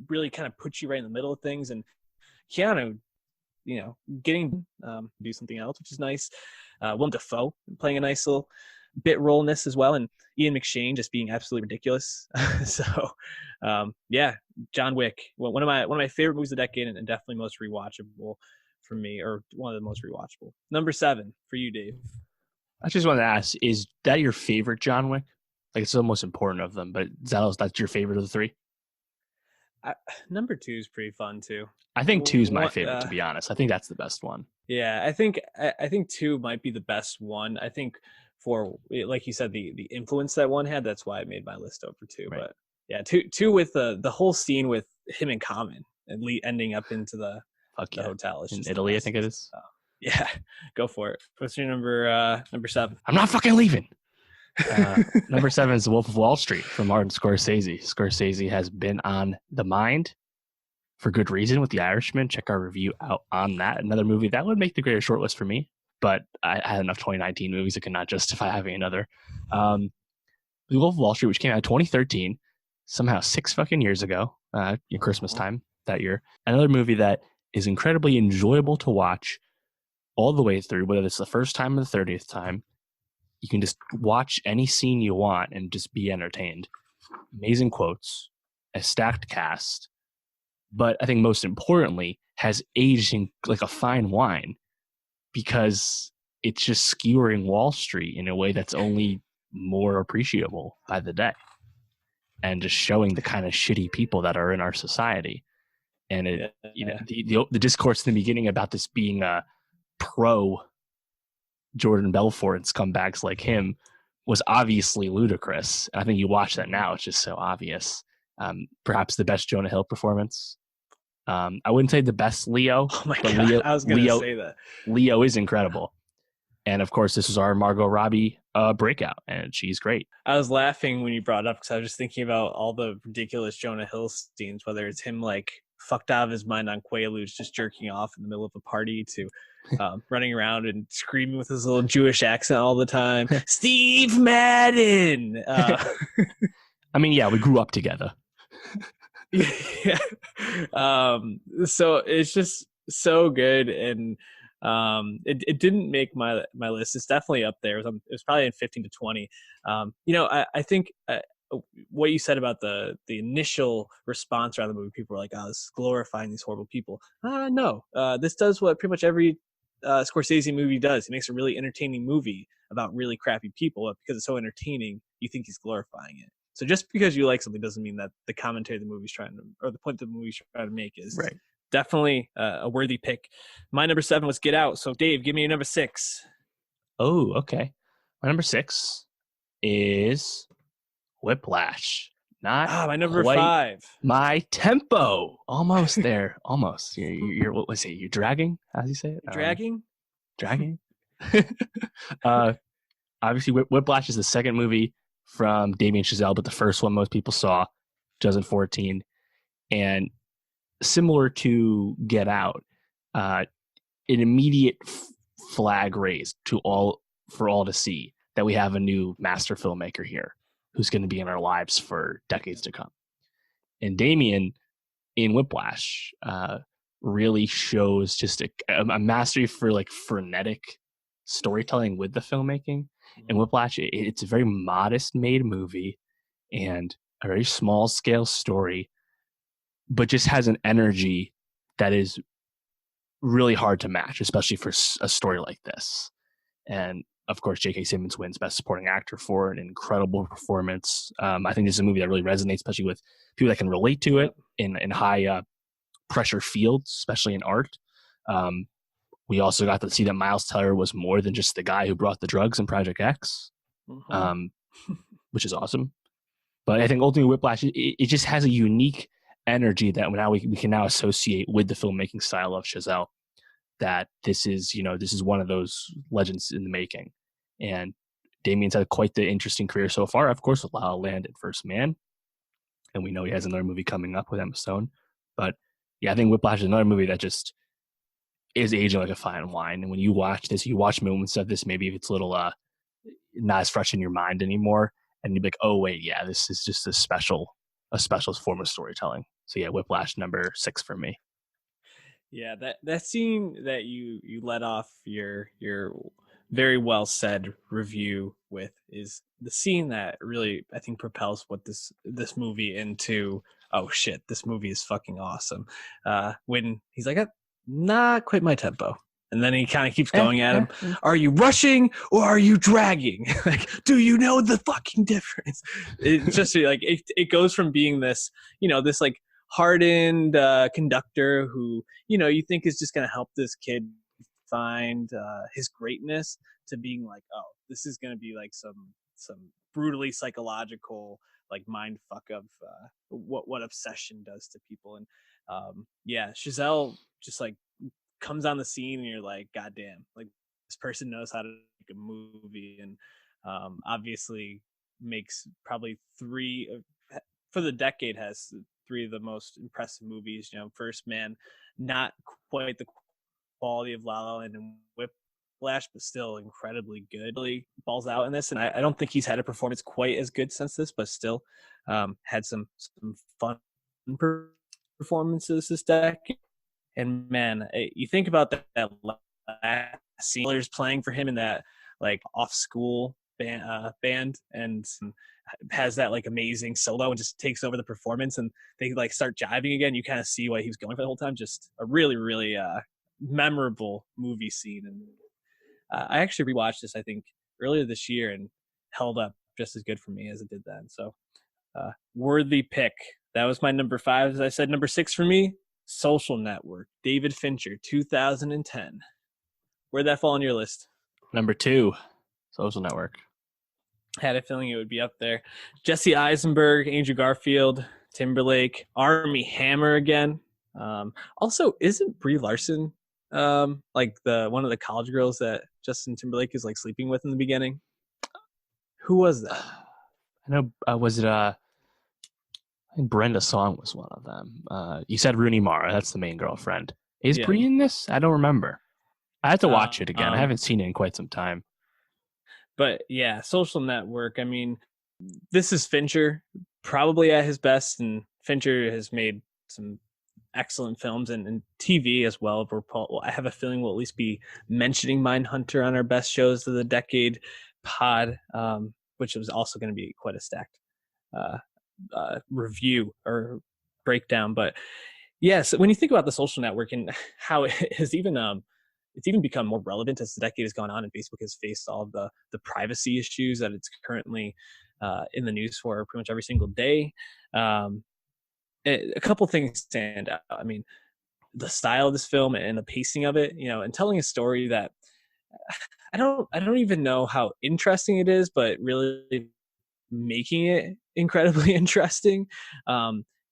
really kind of put you right in the middle of things. And Keanu, getting do something else, which is nice. Willem Dafoe playing a nice little bit role in this as well, and Ian McShane just being absolutely ridiculous. So, yeah, John Wick, one of my favorite movies of the decade, and definitely most rewatchable for me, or one of the most rewatchable. Number 7 for you, Dave. I just wanted to ask: is that your favorite John Wick? Like, it's the most important of them, but that's your favorite of the 3? Number 2 is pretty fun too. I think 2 is my favorite, to be honest. I think that's the best one. Yeah, I think 2 might be the best one. I think for, like you said, the influence that one had, that's why I made my list over 2. Right. But yeah, 2 with the whole scene with him in Common and ending up into the hotel. It's in Italy, I think it is. Yeah, go for it. What's your number 7? I'm not fucking leaving. Number 7 is The Wolf of Wall Street from Martin Scorsese. Scorsese has been on the mind for good reason with The Irishman. Check our review out on that. Another movie that would make the greater shortlist for me, but I had enough 2019 movies that could not justify having another. The Wolf of Wall Street, which came out in 2013, somehow 6 fucking years ago, Christmas time that year. Another movie that is incredibly enjoyable to watch all the way through, whether it's the first time or the 30th time. You can just watch any scene you want and just be entertained. Amazing quotes, a stacked cast, but I think most importantly, has aged in like a fine wine because it's just skewering Wall Street in a way that's only more appreciable by the day and just showing the kind of shitty people that are in our society. And the discourse in the beginning about this being a pro Jordan Belfort and scumbags like him was obviously ludicrous. I think you watch that now, it's just so obvious. Perhaps the best Jonah Hill performance I wouldn't say the best Leo, Oh my but god, I was gonna say that. Leo is incredible. And of course, this was our Margot Robbie breakout, and she's great. I was laughing when you brought it up because I was just thinking about all the ridiculous Jonah Hill scenes, whether it's him like fucked out of his mind on Quaaludes, just jerking off in the middle of a party, to running around and screaming with his little Jewish accent all the time. Steve Madden. I mean, yeah, we grew up together. Yeah. So it's just so good, and it didn't make my list. It's definitely up there. It was probably in 15 to 20. I think what you said about the initial response around the movie, people were like, "Oh, this is glorifying these horrible people." No, this does what pretty much every Scorsese movie does. He makes a really entertaining movie about really crappy people, but because it's so entertaining, you think he's glorifying it. So just because you like something doesn't mean that the commentary the movie's trying to, or the point the movie's trying to make is right. Definitely a worthy pick. My number 7 was Get Out. So Dave, give me your number 6. Oh, okay. My number 6 is Whiplash. Not my number quite 5. my tempo. Almost there. Almost. You're what was it? You're dragging? How do you say it? Dragging? Dragging? Obviously, Whiplash is the second movie from Damien Chazelle, but the first one most people saw, 2014. And similar to Get Out, an immediate flag raised for all to see that we have a new master filmmaker here who's going to be in our lives for decades to come. And Damien in Whiplash really shows just a mastery for like frenetic storytelling with the filmmaking. And Whiplash, it's a very modest made movie and a very small scale story, but just has an energy that is really hard to match, especially for a story like this. And of course, J.K. Simmons wins Best Supporting Actor for an incredible performance. I think this is a movie that really resonates, especially with people that can relate to it in high pressure fields, especially in art. We also got to see that Miles Teller was more than just the guy who brought the drugs in Project X, which is awesome. But I think ultimately Whiplash, it just has a unique energy that now we can now associate with the filmmaking style of Chazelle. That this is one of those legends in the making. And Damien's had quite the interesting career so far, of course, with La La Land and First Man. And we know he has another movie coming up with Emma Stone. But yeah, I think Whiplash is another movie that just is aging like a fine wine. And when you watch this, you watch moments of this, maybe if it's a little not as fresh in your mind anymore, and you'd be like, oh wait, yeah, this is just a special form of storytelling. So yeah, Whiplash number 6 for me. Yeah, that scene that you let off your very well said review with is the scene that really, I think, propels what this movie into, oh shit, this movie is fucking awesome. When he's like, not quite my tempo. And then he kind of keeps going at him. Are you rushing or are you dragging? Like, do you know the fucking difference? It's just like, it goes from being this, this like hardened conductor who, you think is just going to help this kid find his greatness, to being like, oh, this is going to be like some brutally psychological like mind fuck of what obsession does to people. And yeah, Chazelle just like comes on the scene and you're like, god damn, like this person knows how to make a movie. And obviously makes probably for the decade has 3 of the most impressive movies. First Man, not quite the quality of La La Land and Whiplash, but still incredibly good. Really balls out in this, and I don't think he's had a performance quite as good since this, but still had some fun performances this decade. And man, you think about that last scene, playing for him in that like off school band, and has that like amazing solo and just takes over the performance, and they like start jiving again. You kind of see why he was going for the whole time. Just a really, really memorable movie scene. And I actually rewatched this, I think, earlier this year, and held up just as good for me as it did then. So worthy pick. That was my number 5. As I said, number 6 for me, Social Network, David Fincher, 2010. Where'd that fall on your list? Number 2, Social Network. Had a feeling it would be up there. Jesse Eisenberg, Andrew Garfield, Timberlake, Army Hammer again. Also, isn't Brie Larson like the one of the college girls that Justin Timberlake is like sleeping with in the beginning? Who was that? I know. Was it? I think Brenda Song was one of them. You said Rooney Mara. That's the main girlfriend. Is Yeah. Brie in this? I don't remember. I have to Uh, watch it again. I um, haven't seen it in quite some time. but yeah, Social Network. I mean, this is Fincher probably at his best, and Fincher has made some excellent films and TV as well. I have a feeling we'll at least be mentioning Mindhunter on our best shows of the decade pod, which was also going to be quite a stacked uh, review or breakdown. But yes, when you think about the Social Network and how it has even it's even become more relevant as the decade has gone on, and Facebook has faced all of the privacy issues that it's currently in the news for pretty much every single day. Um, a couple things stand out. I mean, the style of this film and the pacing of it, and telling a story that I don't even know how interesting it is, but really making it incredibly interesting.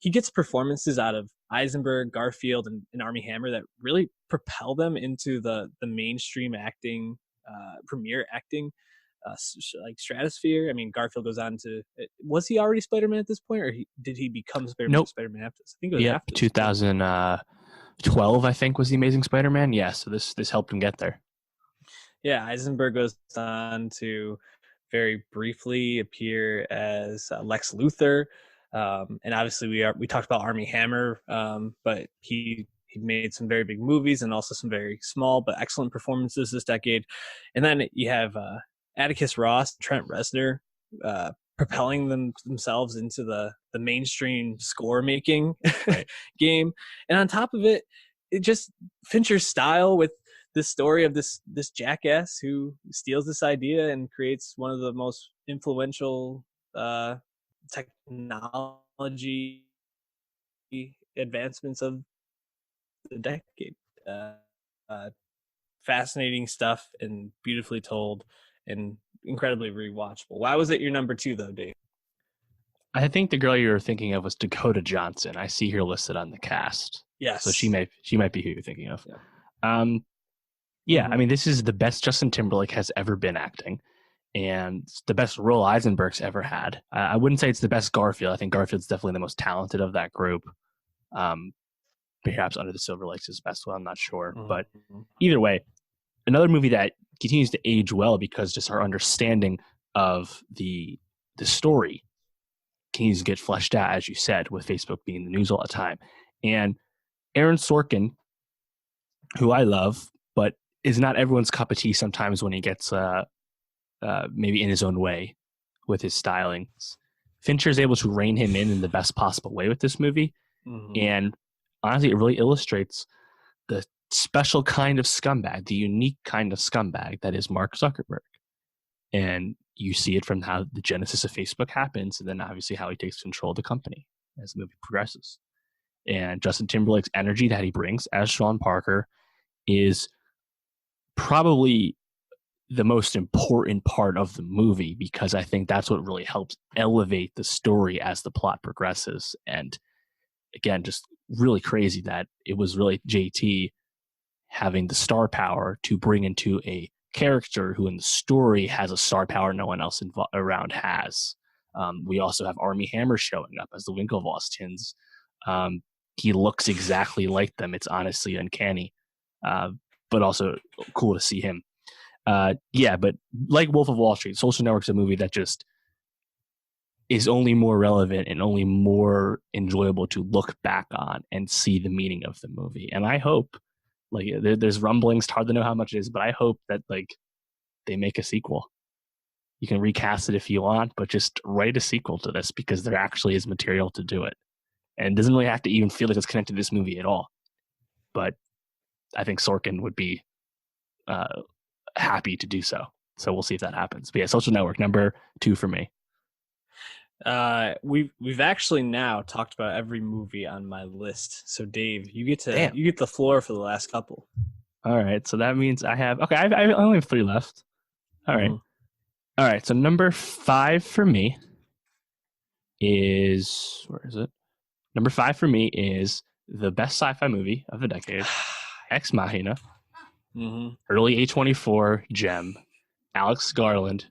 He gets performances out of Eisenberg, Garfield, and Armie Hammer that really propel them into the mainstream acting, premiere acting, like stratosphere. I mean, Garfield goes on to was he already Spider-Man at this point, or did he become Nope. Spider-Man after this? I think it was Yep. after this point. 2012, I think, was the Amazing Spider-Man. Yeah. So this helped him get there. Yeah, Eisenberg goes on to very briefly appear as Lex Luthor, and obviously we talked about Armie Hammer, but he made some very big movies and also some very small but excellent performances this decade. And then you have Atticus Ross, Trent Reznor, propelling themselves into the mainstream score making Right. game, and on top of it, it just Fincher's style with this story of this jackass who steals this idea and creates one of the most influential technology advancements of the decade. Uh, uh, Fascinating stuff and beautifully told and incredibly rewatchable. Why was it your number two though, Dave? I think the girl you were thinking of was Dakota Johnson. I see her listed on the cast. So she Yes. might be who you're thinking of. Yeah. Yeah, I Mm-hmm. mean, this is the best Justin Timberlake has ever been acting, and it's the best role Eisenberg's ever had. I wouldn't say it's the best Garfield. I think Garfield's definitely the most talented of that group. Um, Perhaps Under the Silver Lake's his best one. I'm not sure, but Mm-hmm. either way, another movie that continues to age well because just our understanding of the story continues to get fleshed out, as you said, with Facebook being in the news all the time. And Aaron Sorkin, who I love, but is not everyone's cup of tea sometimes when he gets maybe in his own way with his stylings. Fincher is able to rein him in the best possible way with this movie. Mm-hmm. And honestly, it really illustrates the special kind of scumbag, the unique kind of scumbag that is Mark Zuckerberg. And you see it from how the genesis of Facebook happens, and then obviously how he takes control of the company as the movie progresses. And Justin Timberlake's energy that he brings as Sean Parker is probably the most important part of the movie because I think that's what really helps elevate the story as the plot progresses. And again, just really crazy that it was really JT having the star power to bring into a character who in the story has a star power no one else around has. We also have Armie Hammer showing up as the Winklevoss twins. He looks exactly like them. It's honestly uncanny, but also cool to see him. Yeah, but like Wolf of Wall Street, Social Network's a movie that just is only more relevant and only more enjoyable to look back on and see the meaning of the movie. And I hope, like, there's rumblings. It's hard to know how much it is, but I hope that like they make a sequel. You can recast it if you want, but just write a sequel to this because there actually is material to do it, and it doesn't really have to even feel like it's connected to this movie at all. But I think Sorkin would be happy to do so. So we'll see if that happens. But yeah, Social Network number 2 for me. We've actually now talked about every movie on my list. So Dave, Damn. you get the floor for the last couple. All right, so that means I have I only have 3 left. All right. Mm-hmm. All right, so number 5 for me is where is it? Number 5 for me is the best sci-fi movie of the decade, Ex Machina, Mm-hmm. early A24 gem, Alex Garland,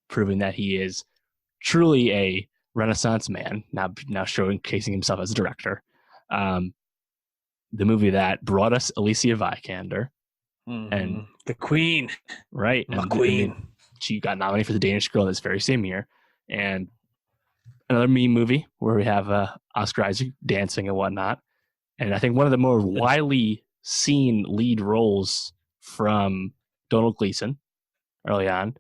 proving that he is truly a Renaissance man, now showcasing himself as a director. The movie that brought us Alicia Vikander, and The Queen, right, my and Queen. she got nominated for the Danish Girl this very same year, and another meme movie where we have Oscar Isaac dancing and whatnot, and I think one of the more widely seen lead roles from Donald Gleason early on,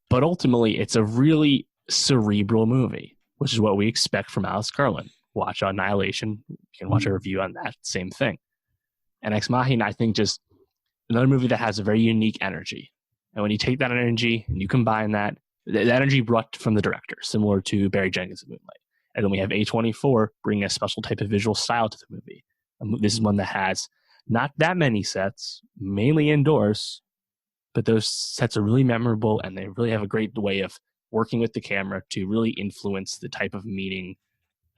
but ultimately it's a really cerebral movie, which is what we expect from Alex Garland. Watch Annihilation, you can watch a review on that, same thing. And Ex Machina, I think, just another movie that has a very unique energy. And when you take that energy and you combine that, the energy brought from the director, similar to Barry Jenkins' Moonlight. And then we have A24 bringing a special type of visual style to the movie. This is one that has not that many sets, mainly indoors, but those sets are really memorable and they really have a great way of working with the camera to really influence the type of meaning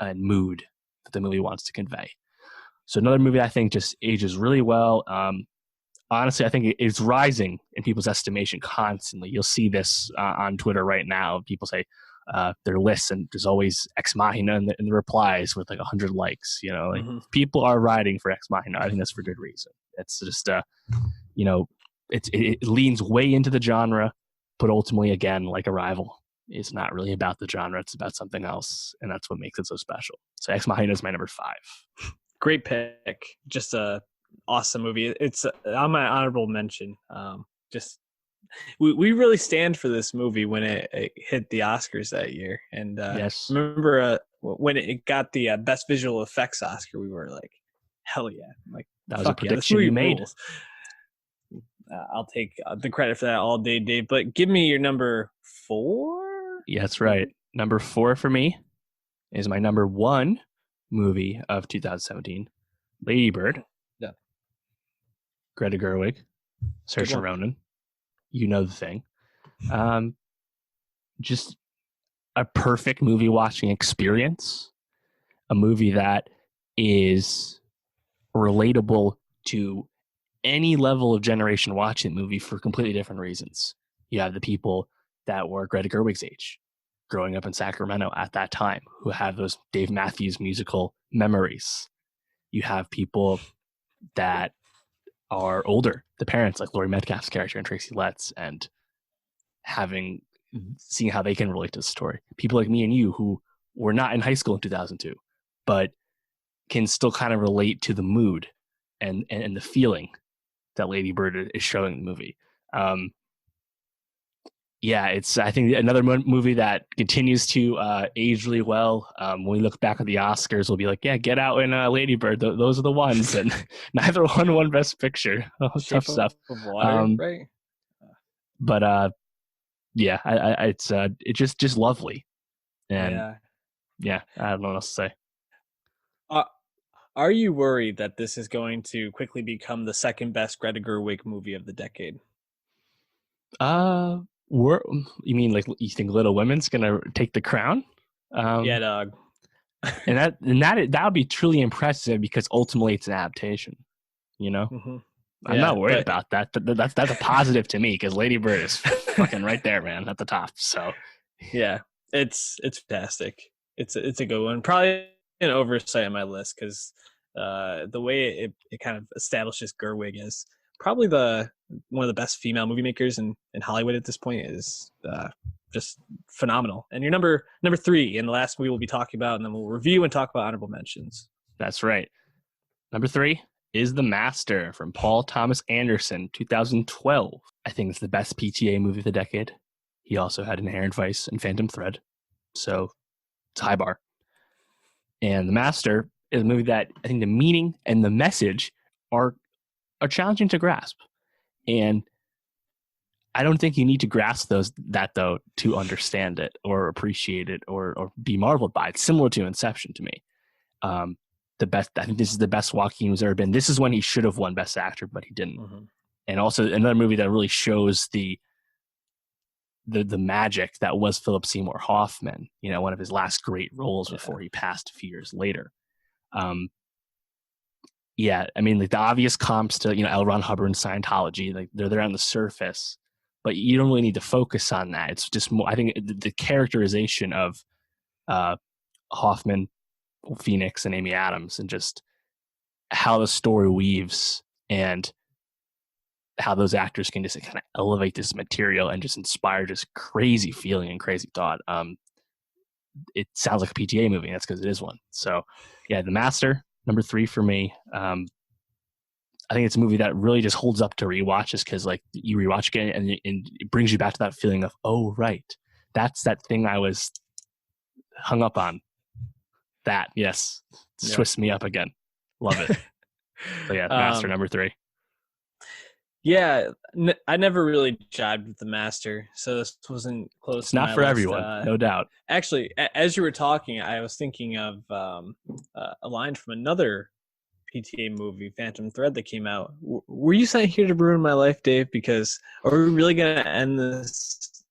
and mood that the movie wants to convey. So another movie I think just ages really well. Honestly, I think it's rising in people's estimation constantly. You'll see this on Twitter right now. People say their lists, and there's always Ex Machina in the replies with like 100 likes. Like people are riding for Ex Machina. I think that's for good reason. It's just, it leans way into the genre, but ultimately, again, like Arrival, it's not really about the genre. It's about something else, and that's what makes it so special. So Ex Machina is my number 5. Great pick. Just a awesome movie. It's on my honorable mention. Just we really stand for this movie when it hit the Oscars that year. And yes, remember when it got the best visual effects Oscar, we were like, hell yeah! Like that was a prediction this movie you made. rules. I'll take the credit for that all day, Dave. But give me your number 4. Yeah, that's right. Number 4 for me is my number 1 movie of 2017, Lady Bird. Yeah. Greta Gerwig, Saoirse Ronan. You know the thing. Just a perfect movie watching experience. A movie that is relatable to any level of generation watching the movie for completely different reasons. You have the people that were Greta Gerwig's age, growing up in Sacramento at that time, who have those Dave Matthews musical memories. You have people that are older, the parents, like Laurie Metcalf's character and Tracy Letts, and seeing how they can relate to the story. People like me and you who were not in high school in 2002, but can still kind of relate to the mood and the feeling that Lady Bird is showing in the movie. It's, I think, another movie that continues to age really well. When we look back at the Oscars, we'll be like, yeah, Get Out and Lady Bird, those are the ones. And neither one won Best Picture. Tough stuff. Of water, right? But it's just lovely. And yeah, I don't know what else to say. Are you worried that this is going to quickly become the second best Greta Gerwig movie of the decade? You mean like you think Little Women's gonna take the crown? Yeah, dog. and that would be truly impressive because ultimately it's an adaptation. Mm-hmm. I'm not worried about that. That's a positive to me because Lady Bird is fucking right there, man, at the top. So yeah, it's fantastic. It's a good one. Probably an oversight on my list because the way it kind of establishes Gerwig as probably one of the best female movie makers in Hollywood at this point is just phenomenal. And your number 3, and the last movie we'll be talking about, and then we'll review and talk about honorable mentions. That's right. Number 3 is The Master from Paul Thomas Anderson, 2012. I think it's the best PTA movie of the decade. He also had Inherent Vice and Phantom Thread. So it's a high bar. And The Master is a movie that I think the meaning and the message are challenging to grasp. And I don't think you need to grasp that though to understand it or appreciate it or be marveled by it. Similar to Inception to me. I think this is the best Joaquin has ever been. This is when he should have won Best Actor, but he didn't. Mm-hmm. And also another movie that really shows the magic that was Philip Seymour Hoffman, one of his last great roles before he passed a few years later. yeah, I mean, like the obvious comps to L. Ron Hubbard and Scientology, like they're there on the surface, but you don't really need to focus on that. It's just more. I think the characterization of uh, Hoffman, Phoenix, and Amy Adams, and just how the story weaves and how those actors can just kind of elevate this material and just inspire just crazy feeling and crazy thought. It sounds like a PTA movie. And that's because it is one. So, yeah, The Master, number 3 for me. I think it's a movie that really just holds up to rewatches because, like, you rewatch again and it brings you back to that feeling of, oh, right, that's that thing I was hung up on. That, yes, twists me up again. Love it. So yeah, The Master, number 3. Yeah, I never really jived with The Master, so this wasn't close. It's not for everyone, no doubt. Actually, as you were talking, I was thinking of a line from another PTA movie, Phantom Thread, that came out. Were you sent here to ruin my life, Dave? Because are we really going to end this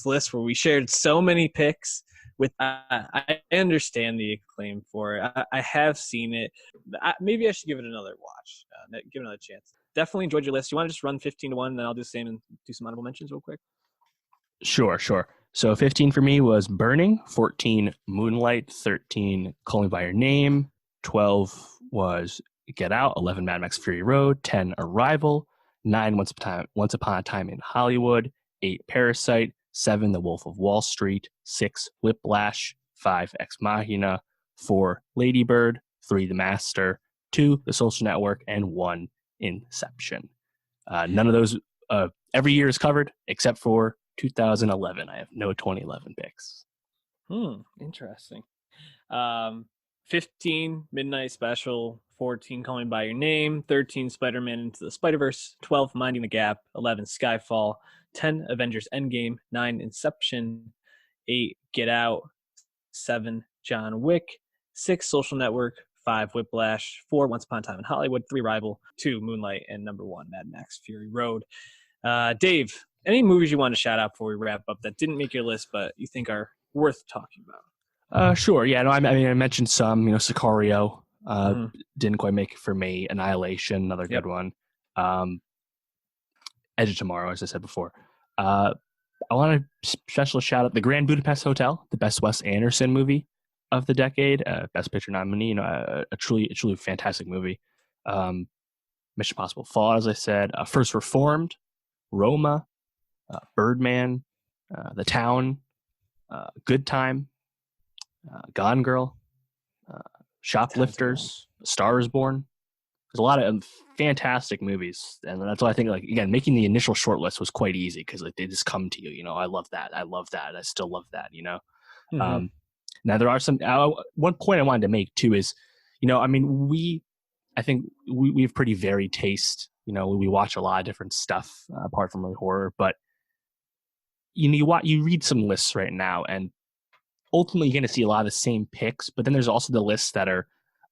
list where we shared so many picks? With I understand the acclaim for it. I have seen it. Maybe I should give it another watch. Give it another chance. Definitely enjoyed your list. You want to just run 15 to 1, and then I'll do the same and do some honorable mentions real quick? Sure. So 15 for me was Burning, 14 Moonlight, 13 Call Me by Your Name, 12 was Get Out, 11 Mad Max Fury Road, 10 Arrival, 9 Once Upon a Time in Hollywood, 8 Parasite, 7 The Wolf of Wall Street, 6 Whiplash, 5 Ex Machina, 4 Lady Bird, 3 The Master, 2 The Social Network, and 1 Inception. None of those every year is covered except for 2011. I have no 2011 picks. Interesting. 15 Midnight Special, 14 Call Me by Your Name, 13 Spider-Man Into the Spider-Verse, 12 Minding the Gap, 11 Skyfall, 10 Avengers Endgame, 9 Inception, 8 Get Out, 7 John Wick, 6 Social Network, 5 Whiplash, 4 Once Upon a Time in Hollywood, 3 Rival, 2 Moonlight, and number 1 Mad Max Fury Road. Dave, any movies you want to shout out before we wrap up that didn't make your list but you think are worth talking about? Sure. Yeah. No. I mean, I mentioned some. Sicario didn't quite make it for me. Annihilation, another good one. Edge of Tomorrow, as I said before. I want to special shout out The Grand Budapest Hotel, the best Wes Anderson movie of the decade, Best Picture nominee. A truly fantastic movie. Mission Impossible Fallout, as I said. First Reformed, Roma, Birdman, The Town, Good Time, Gone Girl, Shoplifters, Star is Born. There's a lot of fantastic movies, and that's why I think, like, again, making the initial short list was quite easy because, like, they just come to you. I love that. I still love that. Now there are some. One point I wanted to make too is, I mean, I think we have pretty varied taste. We watch a lot of different stuff apart from like horror, but you read some lists right now, and ultimately you're going to see a lot of the same picks. But then there's also the lists that are,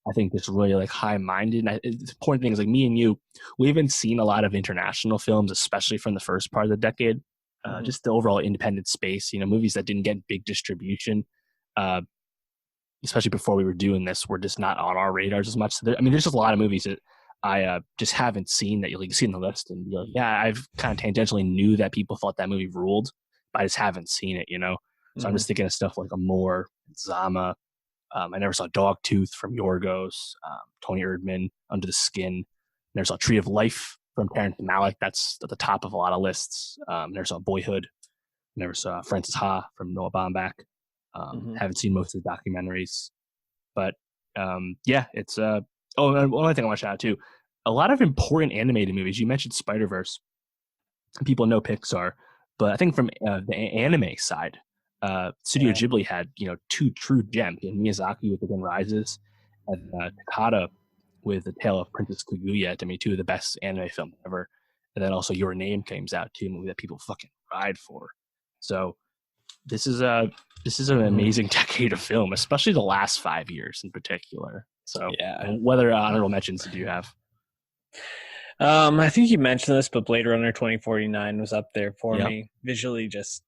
I think, just really like high-minded. And the important thing is, like, me and you, we haven't seen a lot of international films, especially from the first part of the decade. Just the overall independent space, movies that didn't get big distribution, especially before we were doing this, were just not on our radars as much. So there's just a lot of movies that I just haven't seen that you see in the list, and you're like, yeah, I've kind of tangentially knew that people thought that movie ruled, but I just haven't seen it. So I'm just thinking of stuff like Amor, Zama. I never saw Dogtooth from Yorgos, Tony Erdmann, Under the Skin. Never saw Tree of Life from Terrence Malick. That's at the top of a lot of lists. Never saw Boyhood. Never saw Francis Ha from Noah Baumbach. Haven't seen most of the documentaries. But it's and one other thing I want to shout out too. A lot of important animated movies. You mentioned Spider-Verse. People know Pixar, but I think from the anime side, Studio Ghibli had, two true gems. Miyazaki with Again Rises, and Takata with The Tale of Princess Kaguya. To me, two of the best anime films ever. And then also Your Name comes out too, a movie that people fucking ride for. So this is an amazing decade of film, especially the last 5 years in particular. So what other honorable mentions did you have? I think you mentioned this, but Blade Runner 2049 was up there for me. Visually, just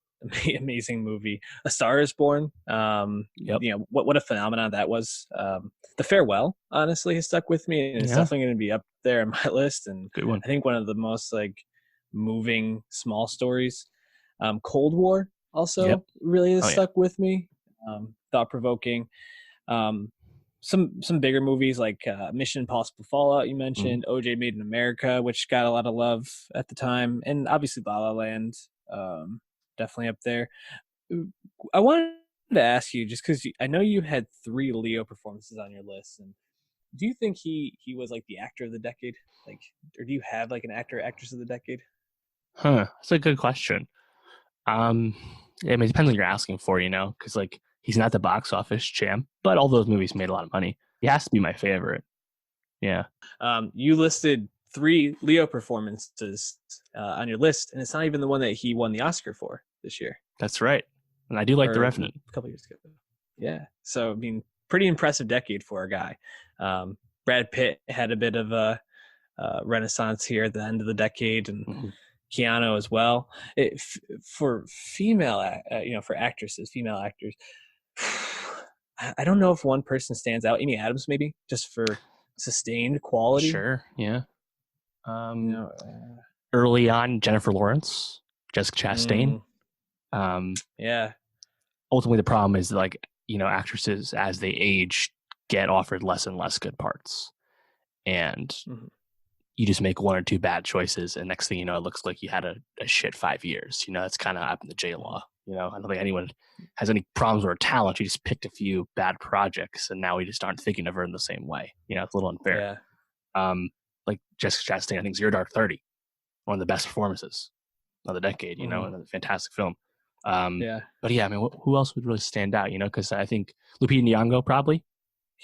amazing movie. A Star Is Born. Yep. What a phenomenon that was. The Farewell, honestly, has stuck with me, and it's Yeah. definitely going to be up there on my list. And Good one. I think one of the most like moving small stories. Cold War Yep. also really has Oh yeah. stuck with me. Thought provoking. Um, some bigger movies like Mission Impossible Fallout you Mhm. mentioned, OJ Made in America, which got a lot of love at the time, and obviously La La Land, definitely up there. I wanted to ask you just because I know you had three Leo performances on your list, and do you think he was like the actor of the decade, like, or do you have like an actor or actress of the decade? Huh. That's a good question. Um, I mean, it depends what you're asking for, because like he's not the box office champ, but all those movies made a lot of money. He has to be my favorite. Yeah, You listed three Leo performances on your list, and it's not even the one that he won the Oscar for this year that's right. And I do like The or Revenant. a couple years ago. Yeah, so I mean, pretty impressive decade for a guy. Brad Pitt had a bit of a renaissance here at the end of the decade, and Mhm. Keanu as well. For female, for actresses, female actors, I don't know if one person stands out. Amy Adams, maybe, just for sustained quality. Sure. Yeah. You Um, know, Early on, Jennifer Lawrence, Jessica Chastain. mm, Um, yeah, Ultimately, the problem is like actresses as they age get offered less and less good parts, and mhm. you just make one or two bad choices, and next thing you know, it looks like you had a shit 5 years. That's kind of up in the J law. I don't think anyone has any problems with her talent. She just picked a few bad projects, and now we just aren't thinking of her in the same way. It's a little unfair. Yeah. Um, like Jessica Chastain, I think Zero Dark 30, one of the best performances of the decade. Mhm. And a fantastic film. Um, Yeah. but yeah, I mean, who else would really stand out? Because I think Lupita Nyong'o probably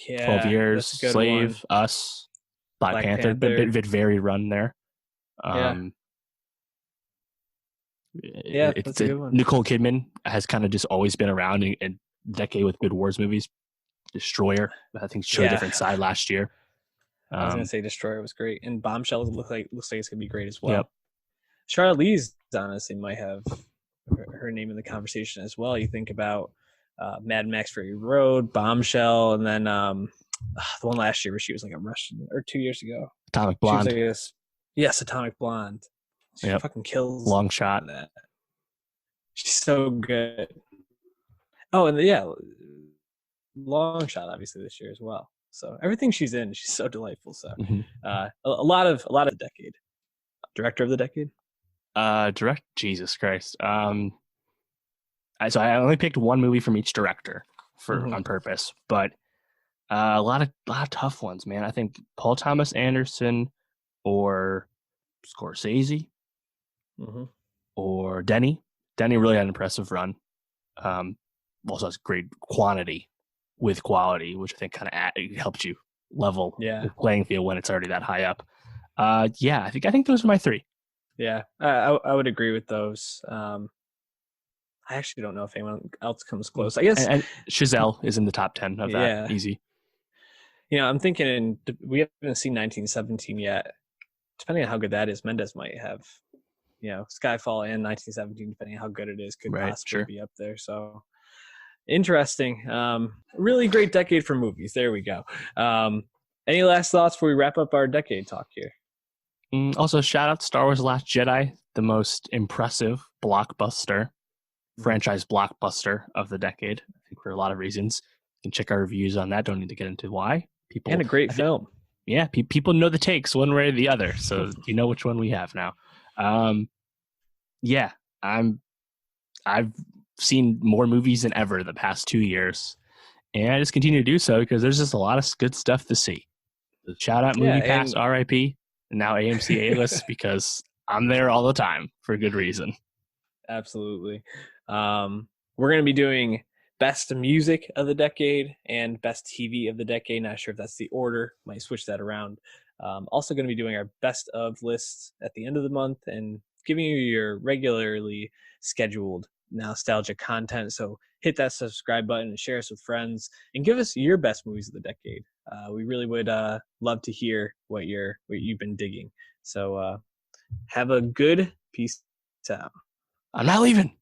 12 Yeah, Years, that's a good one. Slave, Us, Black Black Panther, Panther. bit varied run there. Yeah. Um, Yeah, that's a good one. Nicole Kidman has kind of just always been around in a decade with good wars movies. Destroyer, I think, showed a Yeah. different side last year. I was gonna Um, say Destroyer was great, and Bombshell looks like it's gonna be great as yep. well. Charlotte Lee's honestly might have her name in the conversation as well. You think about Mad Max Fury Road, Bombshell, and then the one last year where she was like a Russian, or 2 years ago. Atomic She was like Blonde. this. Yes, Atomic Blonde. She Yep. fucking kills Long Shot. that. She's so good. Oh, and yeah, Long Shot obviously this year as well. So everything she's in, she's so delightful. So Mm-hmm. a lot of the decade. Director of the decade. Direct. Jesus Christ. So I only picked one movie from each director Mm-hmm. on purpose, but a lot of tough ones, man. I think Paul Thomas Anderson or Scorsese Mm-hmm. or Denny. Denny really had an impressive run. Um, Also has great quantity with quality, which I think kind of helps you level Yeah. the playing field when it's already that high up. Yeah, I think those are my three. Yeah, I would agree with those. I actually don't know if anyone else comes close. I guess, And Chazelle is in the top 10 of that. yeah. Easy. I'm thinking we haven't seen 1917 yet. Depending on how good that is, Mendes might have, Skyfall and 1917, depending on how good it is, could Right. possibly Sure. be up there. So interesting. Really great decade for movies. There we go. Any last thoughts before we wrap up our decade talk here? Also, shout out Star Wars: The Last Jedi, the most impressive blockbuster, franchise blockbuster of the decade. I think for a lot of reasons. You can check our reviews on that. Don't need to get into why. And People, a great film. yeah, people know the takes one way or the other, so you know which one we have now. Yeah, I've seen more movies than ever the past 2 years, and I just continue to do so because there's just a lot of good stuff to see. So shout out Yeah, Movie Pass, and RIP, and now AMC A List because I'm there all the time for good reason. absolutely. We're going to be doing best music of the decade and best TV of the decade. Not sure if that's the order. Might switch that around. Also going to be doing our best of lists at the end of the month and giving you your regularly scheduled nostalgia content. So hit that subscribe button and share us with friends and give us your best movies of the decade. We really would love to hear what you've been digging. So have a good peace out. I'm not leaving.